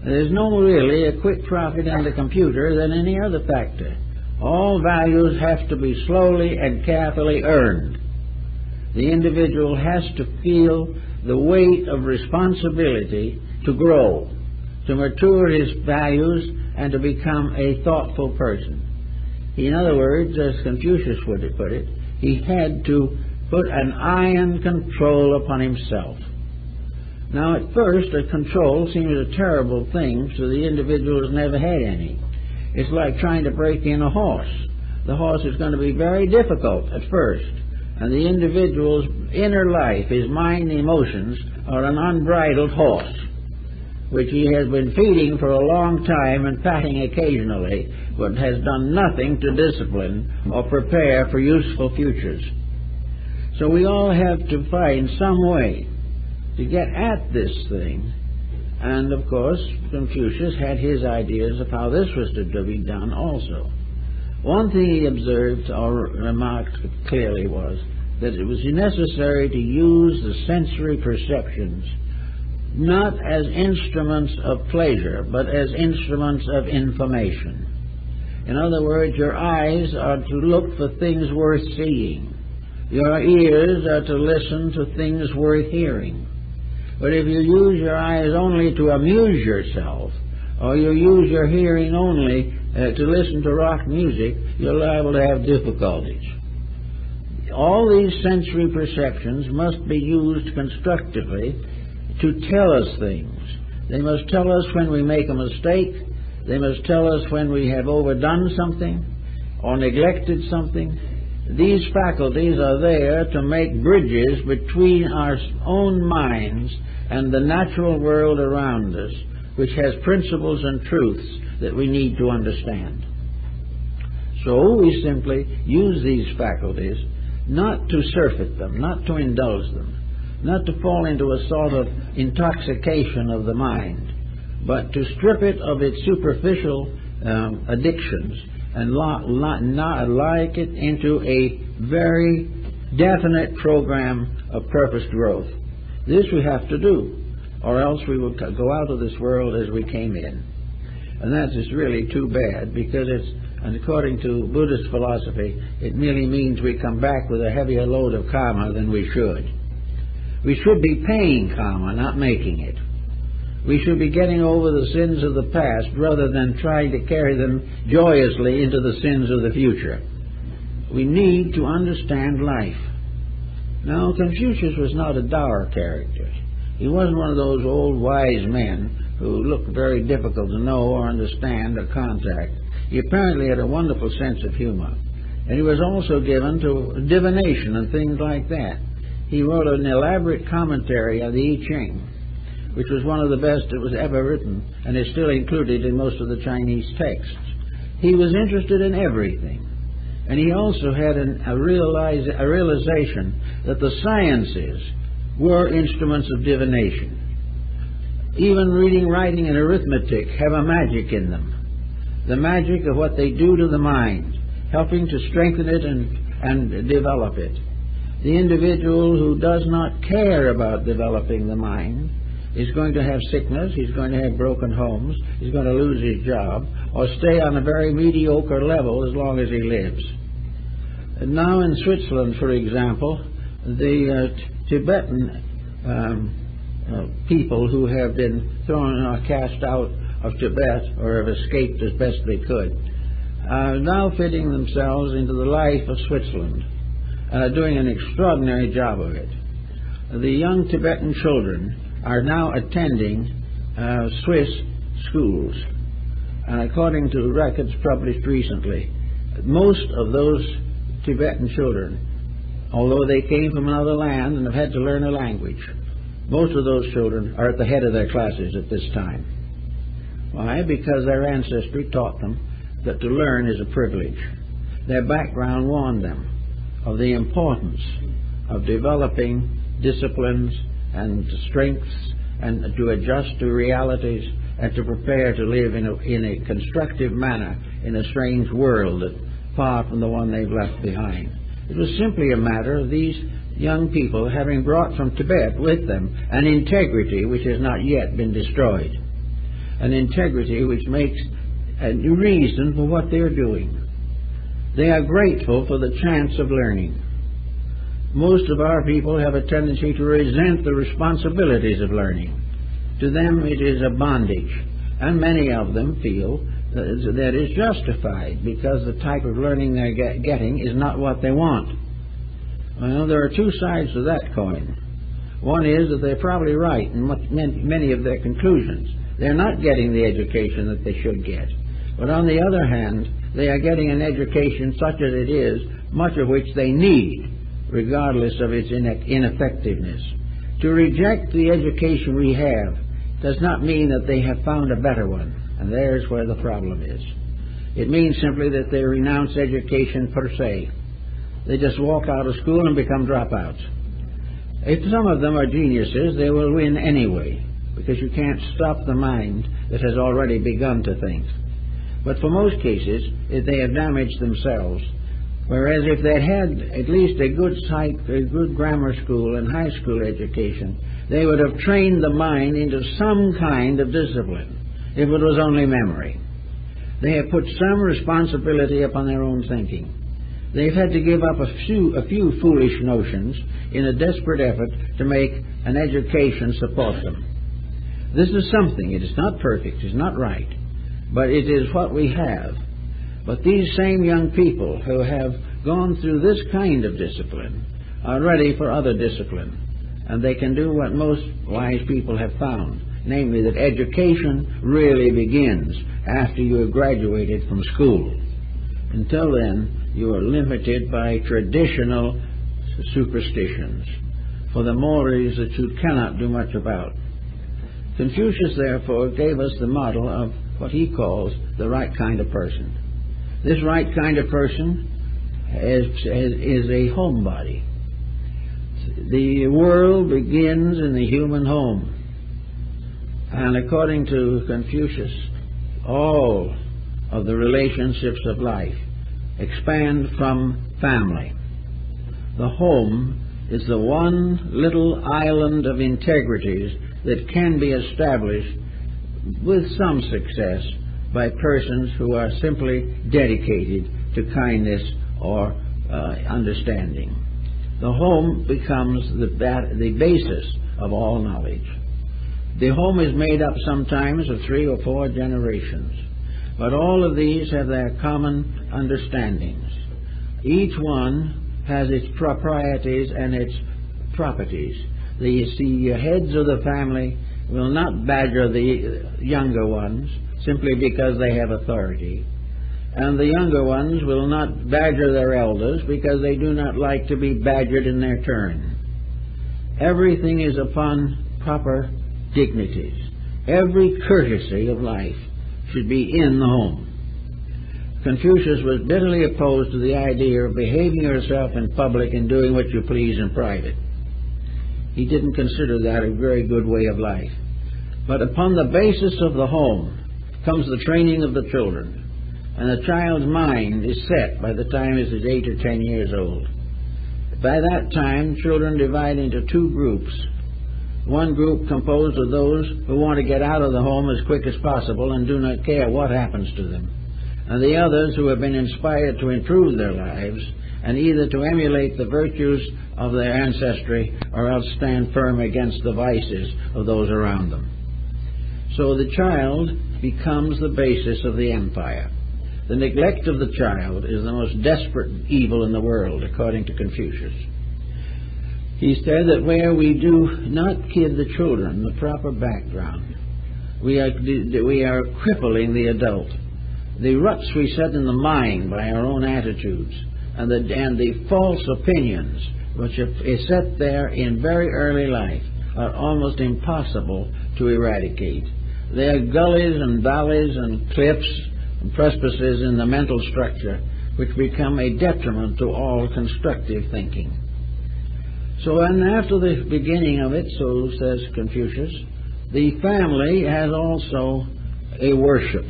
Speaker 1: There's no really a quick profit in the computer than any other factor. All values have to be slowly and carefully earned. The individual has to feel the weight of responsibility to grow, to mature his values, and to become a thoughtful person. In other words, as Confucius would have put it, he had to put an iron control upon himself. Now, at first, a control seems a terrible thing, so the individual has never had any. It's like trying to break in a horse. The horse is going to be very difficult at first, and the individual's inner life, his mind and emotions, are an unbridled horse, which he has been feeding for a long time and patting occasionally, but has done nothing to discipline or prepare for useful futures. So we all have to find some way to get at this thing. And of course, Confucius had his ideas of how this was to be done also. One thing he observed or remarked clearly was that it was necessary to use the sensory perceptions not as instruments of pleasure, but as instruments of information. In other words, your eyes are to look for things worth seeing. Your ears are to listen to things worth hearing. But if you use your eyes only to amuse yourself, or you use your hearing only to listen to rock music, you're liable to have difficulties. All these sensory perceptions must be used constructively to tell us things. They must tell us when we make a mistake. They must tell us when we have overdone something or neglected something. These faculties are there to make bridges between our own minds and the natural world around us, which has principles and truths that we need to understand. So we simply use these faculties not to surfeit them, not to indulge them, not to fall into a sort of intoxication of the mind, but to strip it of its superficial addictions and like it into a very definite program of purposed growth. This we have to do, or else we will go out of this world as we came in. And that is really too bad, because it's And according to Buddhist philosophy, it merely means we come back with a heavier load of karma than we should. We should be paying karma, not making it. We should be getting over the sins of the past rather than trying to carry them joyously into the sins of the future. We need to understand life. Now, Confucius was not a dour character. He wasn't one of those old wise men who looked very difficult to know or understand or contact. He apparently had a wonderful sense of humor. And he was also given to divination and things like that. He wrote an elaborate commentary on the I Ching, which was one of the best that was ever written and is still included in most of the Chinese texts. He was interested in everything. And he also had a realization that the sciences were instruments of divination. Even reading, writing, and arithmetic have a magic in them. The magic of what they do to the mind, helping to strengthen it and develop it. The individual who does not care about developing the mind is going to have sickness, he's going to have broken homes, he's going to lose his job, or stay on a very mediocre level as long as he lives. And now in Switzerland, for example, the Tibetan people who have been thrown or cast out of Tibet, or have escaped as best they could, are now fitting themselves into the life of Switzerland and are doing an extraordinary job of it. The young Tibetan children are now attending Swiss schools, and according to records published recently, most of those Tibetan children, although they came from another land and have had to learn a language, most of those children are at the head of their classes at this time. Why? Because their ancestry taught them that to learn is a privilege. Their background warned them of the importance of developing disciplines and strengths and to adjust to realities and to prepare to live in a constructive manner in a strange world far from the one they've left behind. It was simply a matter of these young people having brought from Tibet with them an integrity which has not yet been destroyed, an integrity which makes a reason for what they're doing. They are grateful for the chance of learning. Most of our people have a tendency to resent the responsibilities of learning. To them it is a bondage, and many of them feel that is justified because the type of learning they're getting is not what they want. Well, there are two sides to that coin. One is that they're probably right in many of their conclusions. They're not getting the education that they should get. But on the other hand, they are getting an education such as it is, much of which they need, regardless of its ineffectiveness. To reject the education we have does not mean that they have found a better one, and there's where the problem is. It means simply that they renounce education per se. They just walk out of school and become dropouts. If some of them are geniuses, they will win anyway, because you can't stop the mind that has already begun to think. But for most cases, they have damaged themselves. Whereas if they had at least a good grammar school and high school education, they would have trained the mind into some kind of discipline, if it was only memory. They have put some responsibility upon their own thinking. They've had to give up a few foolish notions in a desperate effort to make an education support them. This is something. It is not perfect, it's not right, but it is what we have. But these same young people who have gone through this kind of discipline are ready for other discipline, and they can do what most wise people have found, namely that education really begins after you have graduated from school. Until then, you are limited by traditional superstitions, for the mores that you cannot do much about. Confucius, therefore, gave us the model of what he calls the right kind of person. This right kind of person is a homebody. The world begins in the human home. And according to Confucius, all of the relationships of life expand from family. The home is the one little island of integrities that can be established with some success by persons who are simply dedicated to kindness or understanding. The home becomes the basis of all knowledge. The home is made up sometimes of 3 or 4 generations, but all of these have their common understandings. Each one has its proprieties and its properties. The heads of the family will not badger the younger ones simply because they have authority, and the younger ones will not badger their elders because they do not like to be badgered in their turn. Everything is upon proper dignities. Every courtesy of life should be in the home. Confucius was bitterly opposed to the idea of behaving yourself in public and doing what you please in private. He didn't consider that a very good way of life. But upon the basis of the home comes the training of the children, and the child's mind is set by the time it is 8 or 10 years old. By that time, children divide into 2 groups. One group composed of those who want to get out of the home as quick as possible and do not care what happens to them, and the others who have been inspired to improve their lives and either to emulate the virtues of their ancestry or else stand firm against the vices of those around them. So the child becomes the basis of the empire. The neglect of the child is the most desperate evil in the world, according to Confucius. He said that where we do not give the children the proper background, we are crippling the adult. The ruts we set in the mind by our own attitudes and the false opinions which are set there in very early life are almost impossible to eradicate. They are gullies and valleys and cliffs and precipices in the mental structure which become a detriment to all constructive thinking. So, and after the beginning of it, so says Confucius, the family has also a worship.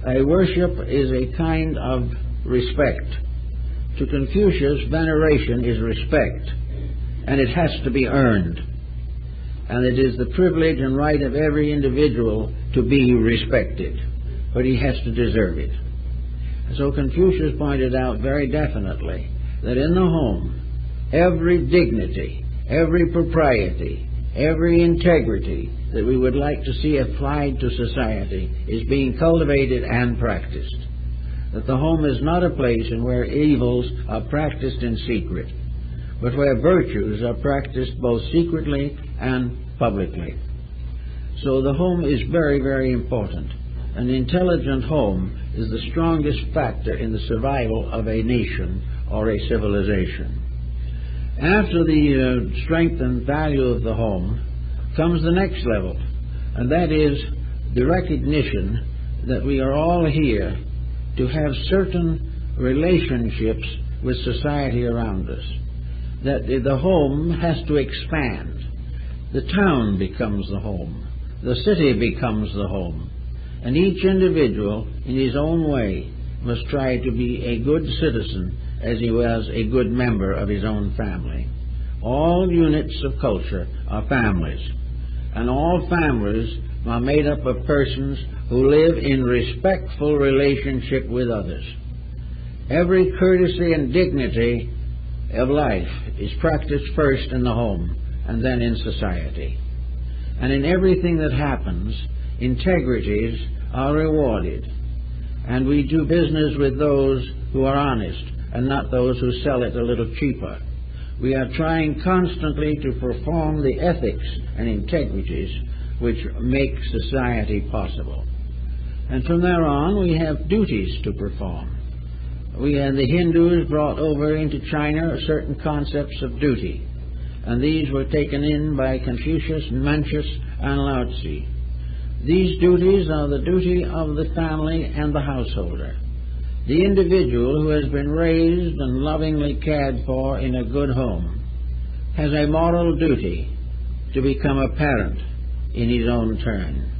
Speaker 1: A worship is a kind of respect. To Confucius, veneration is respect, and it has to be earned. And it is the privilege and right of every individual to be respected, but he has to deserve it. So Confucius pointed out very definitely that in the home, every dignity, every propriety, every integrity that we would like to see applied to society is being cultivated and practiced. That the home is not a place in where evils are practiced in secret, but where virtues are practiced both secretly and publicly. So the home is very, very important. An intelligent home is the strongest factor in the survival of a nation or a civilization. After the strength and value of the home comes the next level, and that is the recognition that we are all here to have certain relationships with society around us. That the home has to expand. The town becomes the home. The city becomes the home. And each individual, in his own way, must try to be a good citizen as he was a good member of his own family. All units of culture are families, and all families are made up of persons who live in respectful relationship with others. Every courtesy and dignity of life is practiced first in the home and then in society. And in everything that happens, integrities are rewarded, and we do business with those who are honest and not those who sell it a little cheaper. We are trying constantly to perform the ethics and integrities which make society possible. And from there on, we have duties to perform. The Hindus brought over into China certain concepts of duty, and these were taken in by Confucius, Mencius, and Lao Tzu. These duties are the duty of the family and the householder. The individual who has been raised and lovingly cared for in a good home has a moral duty to become a parent in his own turn.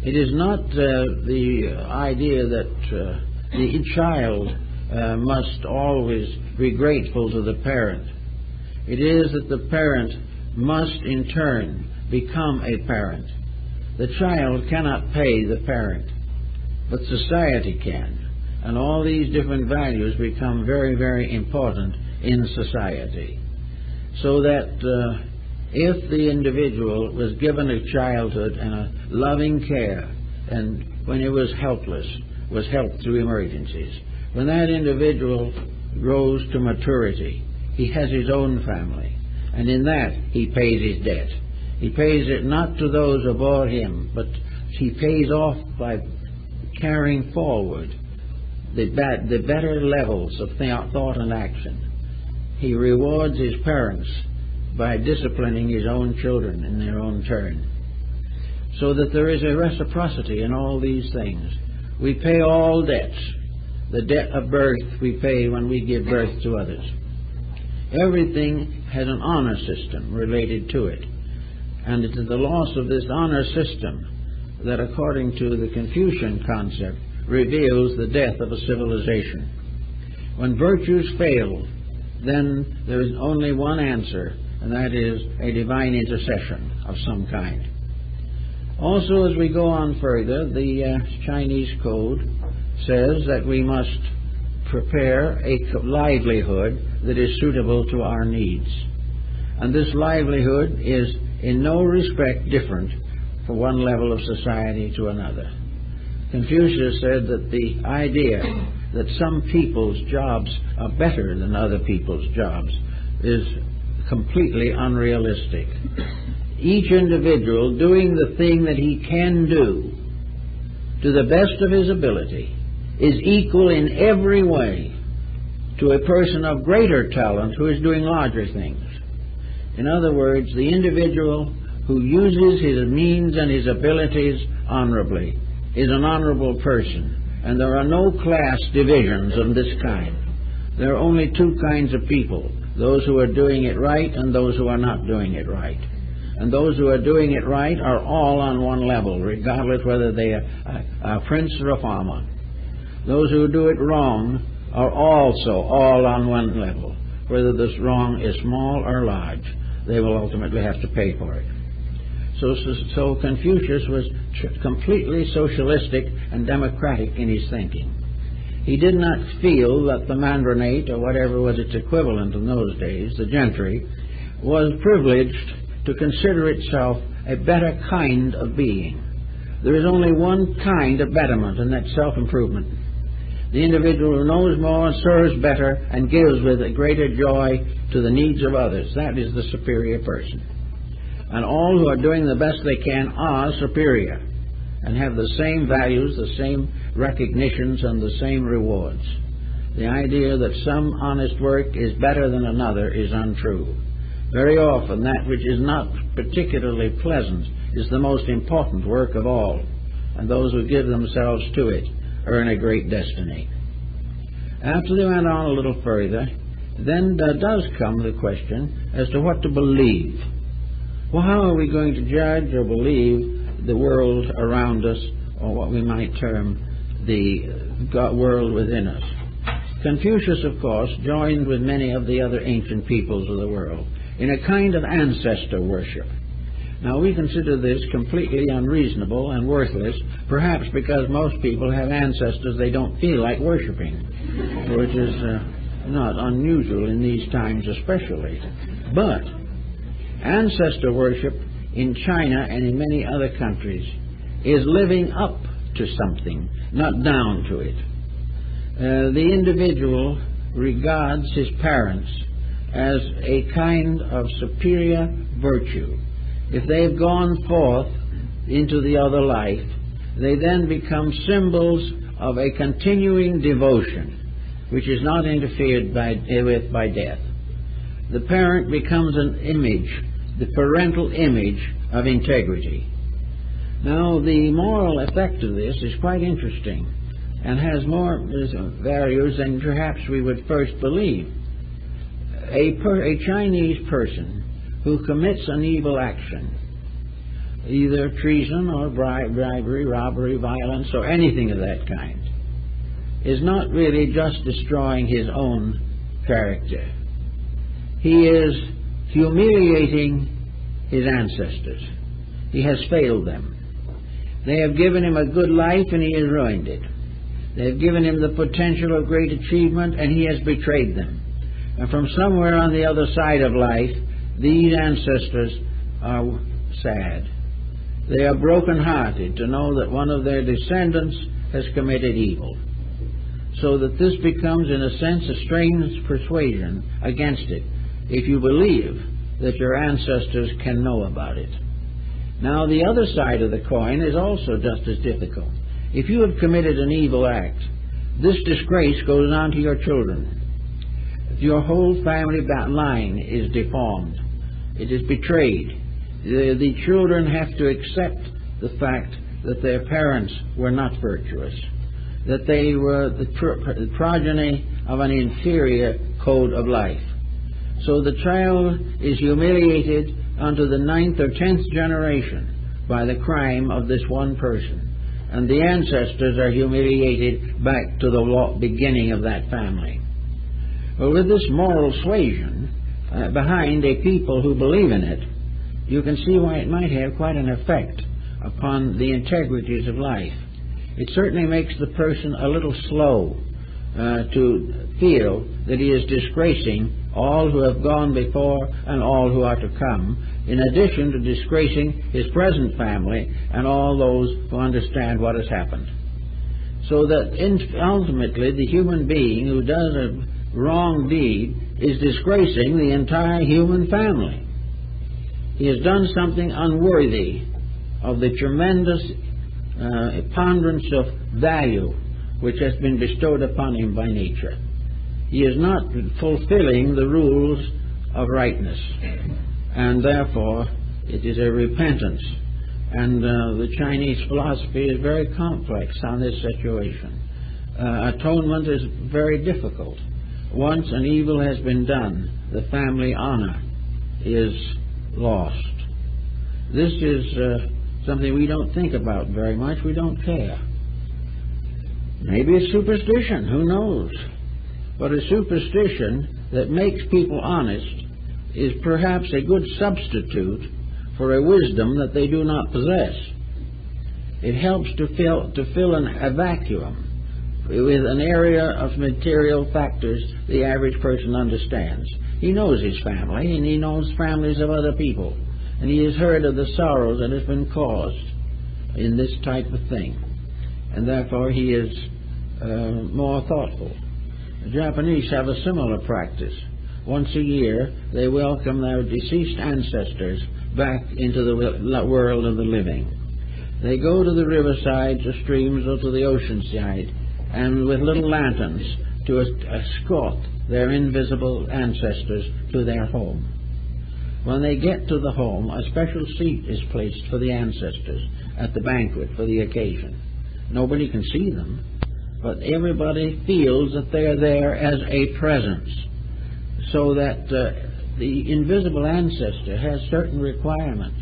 Speaker 1: It is not the idea that the child must always be grateful to the parent. It is that the parent must in turn become a parent. The child cannot pay the parent. but society can. And all these different values become very, very important in society. So that if the individual was given a childhood and a loving care, and when he was helpless, was helped through emergencies, when that individual grows to maturity, he has his own family, and in that he pays his debt. He pays it not to those who bought him, but he pays off by carrying forward the better levels of thought and action. He rewards his parents by disciplining his own children in their own turn. So that there is a reciprocity in all these things. We pay all debts. The debt of birth we pay when we give birth to others. Everything has an honor system related to it. And it is the loss of this honor system that, according to the Confucian concept, reveals the death of a civilization. When virtues fail, then there is only one answer, and that is a divine intercession of some kind. Also, as we go on further, the Chinese code says that we must prepare a livelihood that is suitable to our needs. And this livelihood is in no respect different from one level of society to another. Confucius said that the idea that some people's jobs are better than other people's jobs is completely unrealistic. Each individual doing the thing that he can do to the best of his ability is equal in every way to a person of greater talent who is doing larger things. In other words, the individual who uses his means and his abilities honorably is an honorable person, and there are no class divisions of this kind. There are only two kinds of people, those who are doing it right and those who are not doing it right. And those who are doing it right are all on one level, regardless whether they are a prince or a farmer. Those who do it wrong are also all on one level. Whether this wrong is small or large, they will ultimately have to pay for it. So Confucius was completely socialistic and democratic in his thinking. He did not feel that the mandarinate, or whatever was its equivalent in those days, the gentry, was privileged to consider itself a better kind of being. There is only one kind of betterment, and that's self-improvement. The individual who knows more, serves better, and gives with a greater joy to the needs of others. That is the superior person. And all who are doing the best they can are superior and have the same values, the same recognitions, and the same rewards. The idea that some honest work is better than another is untrue. Very often that which is not particularly pleasant is the most important work of all, and those who give themselves to it earn a great destiny. After they went on a little further, then there does come the question as to what to believe. Well, how are we going to judge or believe the world around us, or what we might term the world within us? Confucius, of course, joined with many of the other ancient peoples of the world in a kind of ancestor worship. Now, we consider this completely unreasonable and worthless, perhaps because most people have ancestors they don't feel like worshiping, which is not unusual in these times especially. But ancestor worship in China and in many other countries is living up to something, not down to it. The individual regards his parents as a kind of superior virtue. If they've gone forth into the other life, they then become symbols of a continuing devotion, which is not interfered with by death. The parent becomes an image, the parental image of integrity. Now, the moral effect of this is quite interesting and has more values than perhaps we would first believe. A Chinese person who commits an evil action, either treason or bribery, robbery, violence, or anything of that kind, is not really just destroying his own character. He is humiliating his ancestors. He has failed them. They have given him a good life and he has ruined it. They have given him the potential of great achievement and he has betrayed them. And from somewhere on the other side of life, these ancestors are sad. They are broken-hearted to know that one of their descendants has committed evil. So that this becomes, in a sense, a strange persuasion against it, if you believe that your ancestors can know about it. Now, the other side of the coin is also just as difficult. If you have committed an evil act, this disgrace goes on to your children. Your whole family line is deformed. It is betrayed. The children have to accept the fact that their parents were not virtuous, that they were the progeny of an inferior code of life. So the child is humiliated unto the 9th or 10th generation by the crime of this one person. And the ancestors are humiliated back to the beginning of that family. Well, with this moral suasion behind a people who believe in it, you can see why it might have quite an effect upon the integrities of life. It certainly makes the person a little slow to feel that he is disgracing all who have gone before and all who are to come, in addition to disgracing his present family and all those who understand what has happened. So that ultimately the human being who does a wrong deed is disgracing the entire human family. He has done something unworthy of the tremendous ponderance of value which has been bestowed upon him by nature. He is not fulfilling the rules of rightness, and therefore it is a repentance. And the Chinese philosophy is very complex on this situation. Atonement is very difficult. Once an evil has been done, the family honor is lost. This is something we don't think about very much. We don't care. Maybe it's superstition, who knows? But a superstition that makes people honest is perhaps a good substitute for a wisdom that they do not possess. It helps to fill a vacuum with an area of material factors the average person understands. He knows his family, and he knows families of other people, and he has heard of the sorrows that has been caused in this type of thing, and therefore he is more thoughtful. The Japanese have a similar practice. Once a year, they welcome their deceased ancestors back into the world of the living. They go to the riversides or streams or to the ocean side, and with little lanterns to escort their invisible ancestors to their home. When they get to the home, a special seat is placed for the ancestors at the banquet for the occasion. Nobody can see them, but everybody feels that they are there as a presence, so that the invisible ancestor has certain requirements.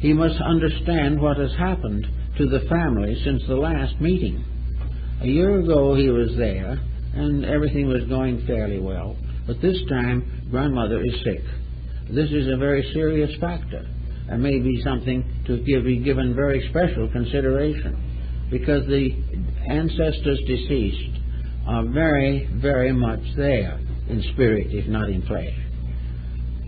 Speaker 1: He must understand what has happened to the family since the last meeting. A year ago he was there, and everything was going fairly well, but this time grandmother is sick. This is a very serious factor, and may be something to be given very special consideration, because the ancestors deceased are very, very much there in spirit, if not in flesh.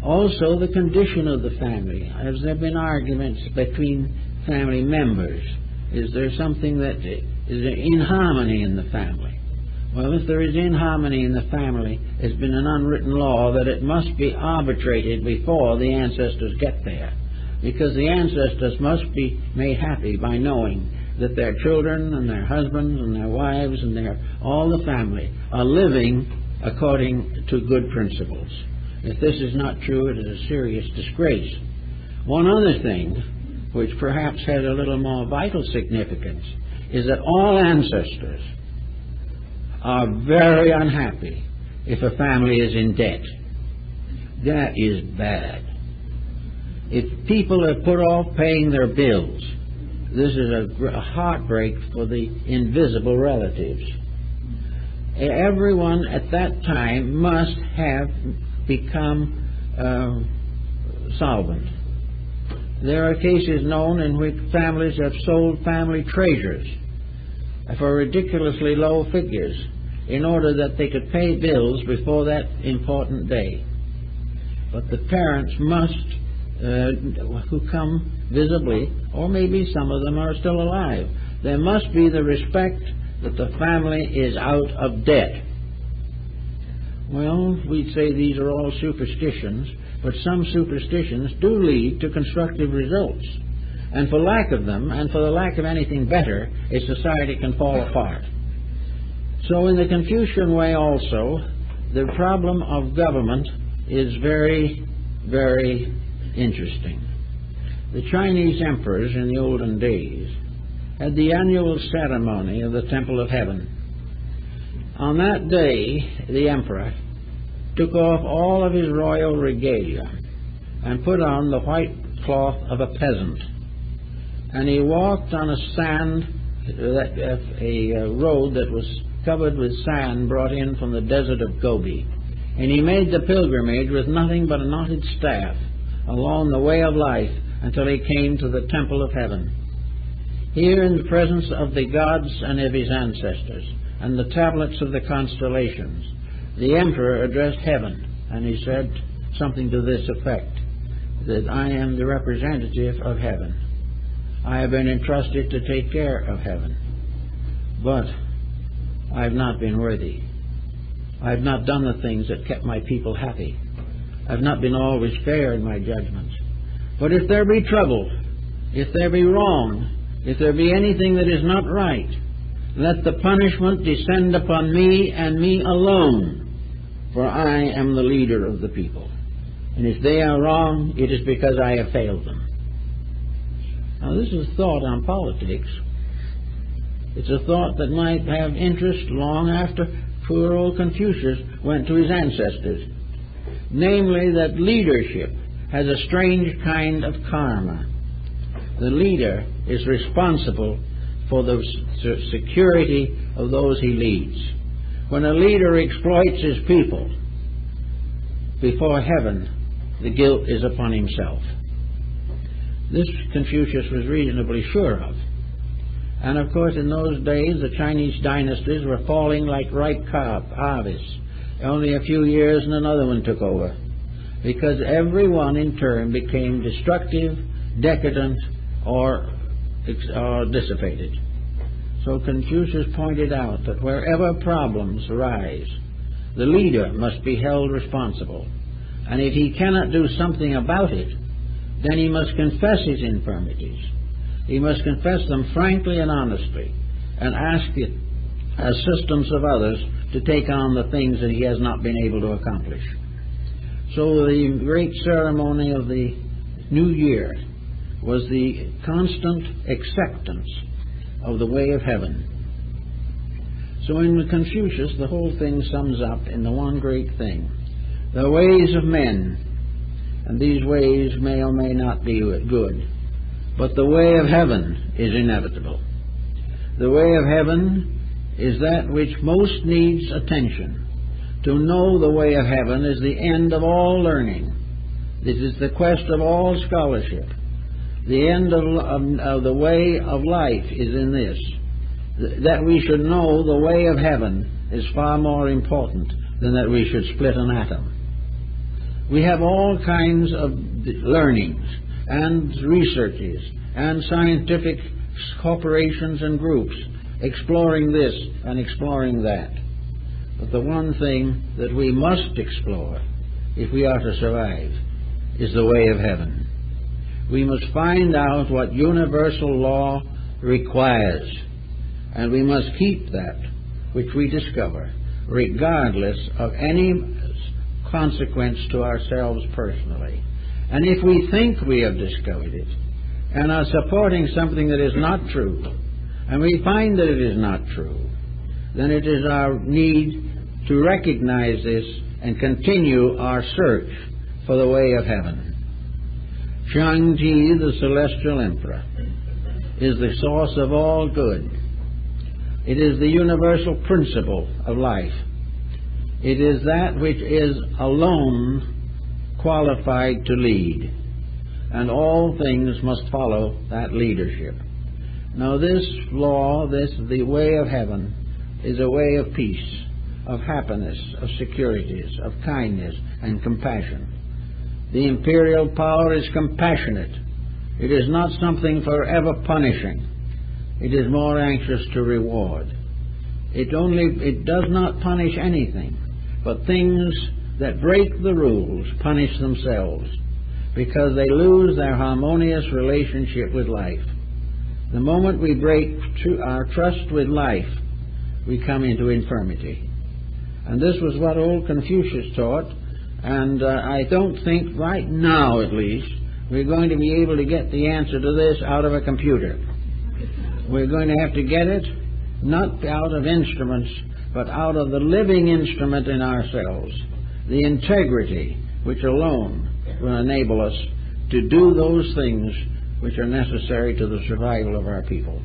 Speaker 1: Also, the condition of the family. Has there been arguments between family members? Is there something that is inharmony in the family? Well, if there is inharmony in the family, there's been an unwritten law that it must be arbitrated before the ancestors get there, because the ancestors must be made happy by knowing that their children and their husbands and their wives and all the family are living according to good principles. If this is not true, it is a serious disgrace. One other thing, which perhaps has a little more vital significance, is that all ancestors are very unhappy if a family is in debt. That is bad. If people have put off paying their bills, this is a heartbreak for the invisible relatives. Everyone at that time must have become solvent. There are cases known in which families have sold family treasures for ridiculously low figures in order that they could pay bills before that important day. But the parents must, who come visibly, or maybe some of them are still alive, there must be the respect that the family is out of debt. Well, we'd say these are all superstitions, but some superstitions do lead to constructive results. And for lack of them, and for the lack of anything better, a society can fall apart. So in the Confucian way also, the problem of government is very, very interesting. The Chinese emperors in the olden days had the annual ceremony of the Temple of Heaven. On that day, the emperor took off all of his royal regalia and put on the white cloth of a peasant. And he walked on a road that was covered with sand brought in from the desert of Gobi. And he made the pilgrimage with nothing but a knotted staff along the way of life until he came to the Temple of Heaven. Here, in the presence of the gods and of his ancestors and the tablets of the constellations, the emperor addressed heaven, and he said something to this effect, that I am the representative of heaven. I have been entrusted to take care of heaven, but I have not been worthy. I have not done the things that kept my people happy. I have not been always fair in my judgments. But if there be trouble, if there be wrong, if there be anything that is not right, let the punishment descend upon me and me alone, for I am the leader of the people. And if they are wrong, it is because I have failed them. Now, this is thought on politics. It's a thought that might have interest long after poor old Confucius went to his ancestors. Namely, that leadership has a strange kind of karma. The leader is responsible for the security of those he leads. When a leader exploits his people, before heaven, the guilt is upon himself. This Confucius was reasonably sure of. And of course, in those days, the Chinese dynasties were falling like ripe harvests. Only a few years and another one took over, because every one in turn became destructive, decadent, or dissipated. So Confucius pointed out that wherever problems arise, the leader must be held responsible. And if he cannot do something about it, then he must confess his infirmities. He must confess them frankly and honestly, and ask the assistance of others to take on the things that he has not been able to accomplish. So the great ceremony of the New Year was the constant acceptance of the way of heaven. So in Confucius, the whole thing sums up in the one great thing: the ways of men, and these ways may or may not be good, but the way of heaven is inevitable. The way of heaven is that which most needs attention. To know the way of heaven is the end of all learning. This is the quest of all scholarship. The end of the way of life is in this: that we should know the way of heaven is far more important than that we should split an atom. We have all kinds of learnings and researches and scientific corporations and groups exploring this and exploring that. But the one thing that we must explore, if we are to survive, is the way of heaven. We must find out what universal law requires, and we must keep that which we discover, regardless of any consequence to ourselves personally. And if we think we have discovered it, and are supporting something that is not true, and we find that it is not true, then it is our need to recognize this and continue our search for the way of heaven. Shang-Chi, the celestial emperor, is the source of all good. It is the universal principle of life. It is that which is alone qualified to lead. and all things must follow that leadership. Now this law, the way of heaven, is a way of peace, of happiness, of securities, of kindness and compassion. The imperial power is compassionate. It is not something forever punishing. It is more anxious to reward. It does not punish anything, but things that break the rules punish themselves, because they lose their harmonious relationship with life. The moment we break our trust with life, we come into infirmity. And this was what old Confucius taught, and I don't think right now, at least, we're going to be able to get the answer to this out of a computer. We're going to have to get it not out of instruments, but out of the living instrument in ourselves, the integrity which alone will enable us to do those things which are necessary to the survival of our people.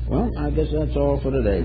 Speaker 1: Well, I guess that's all for today.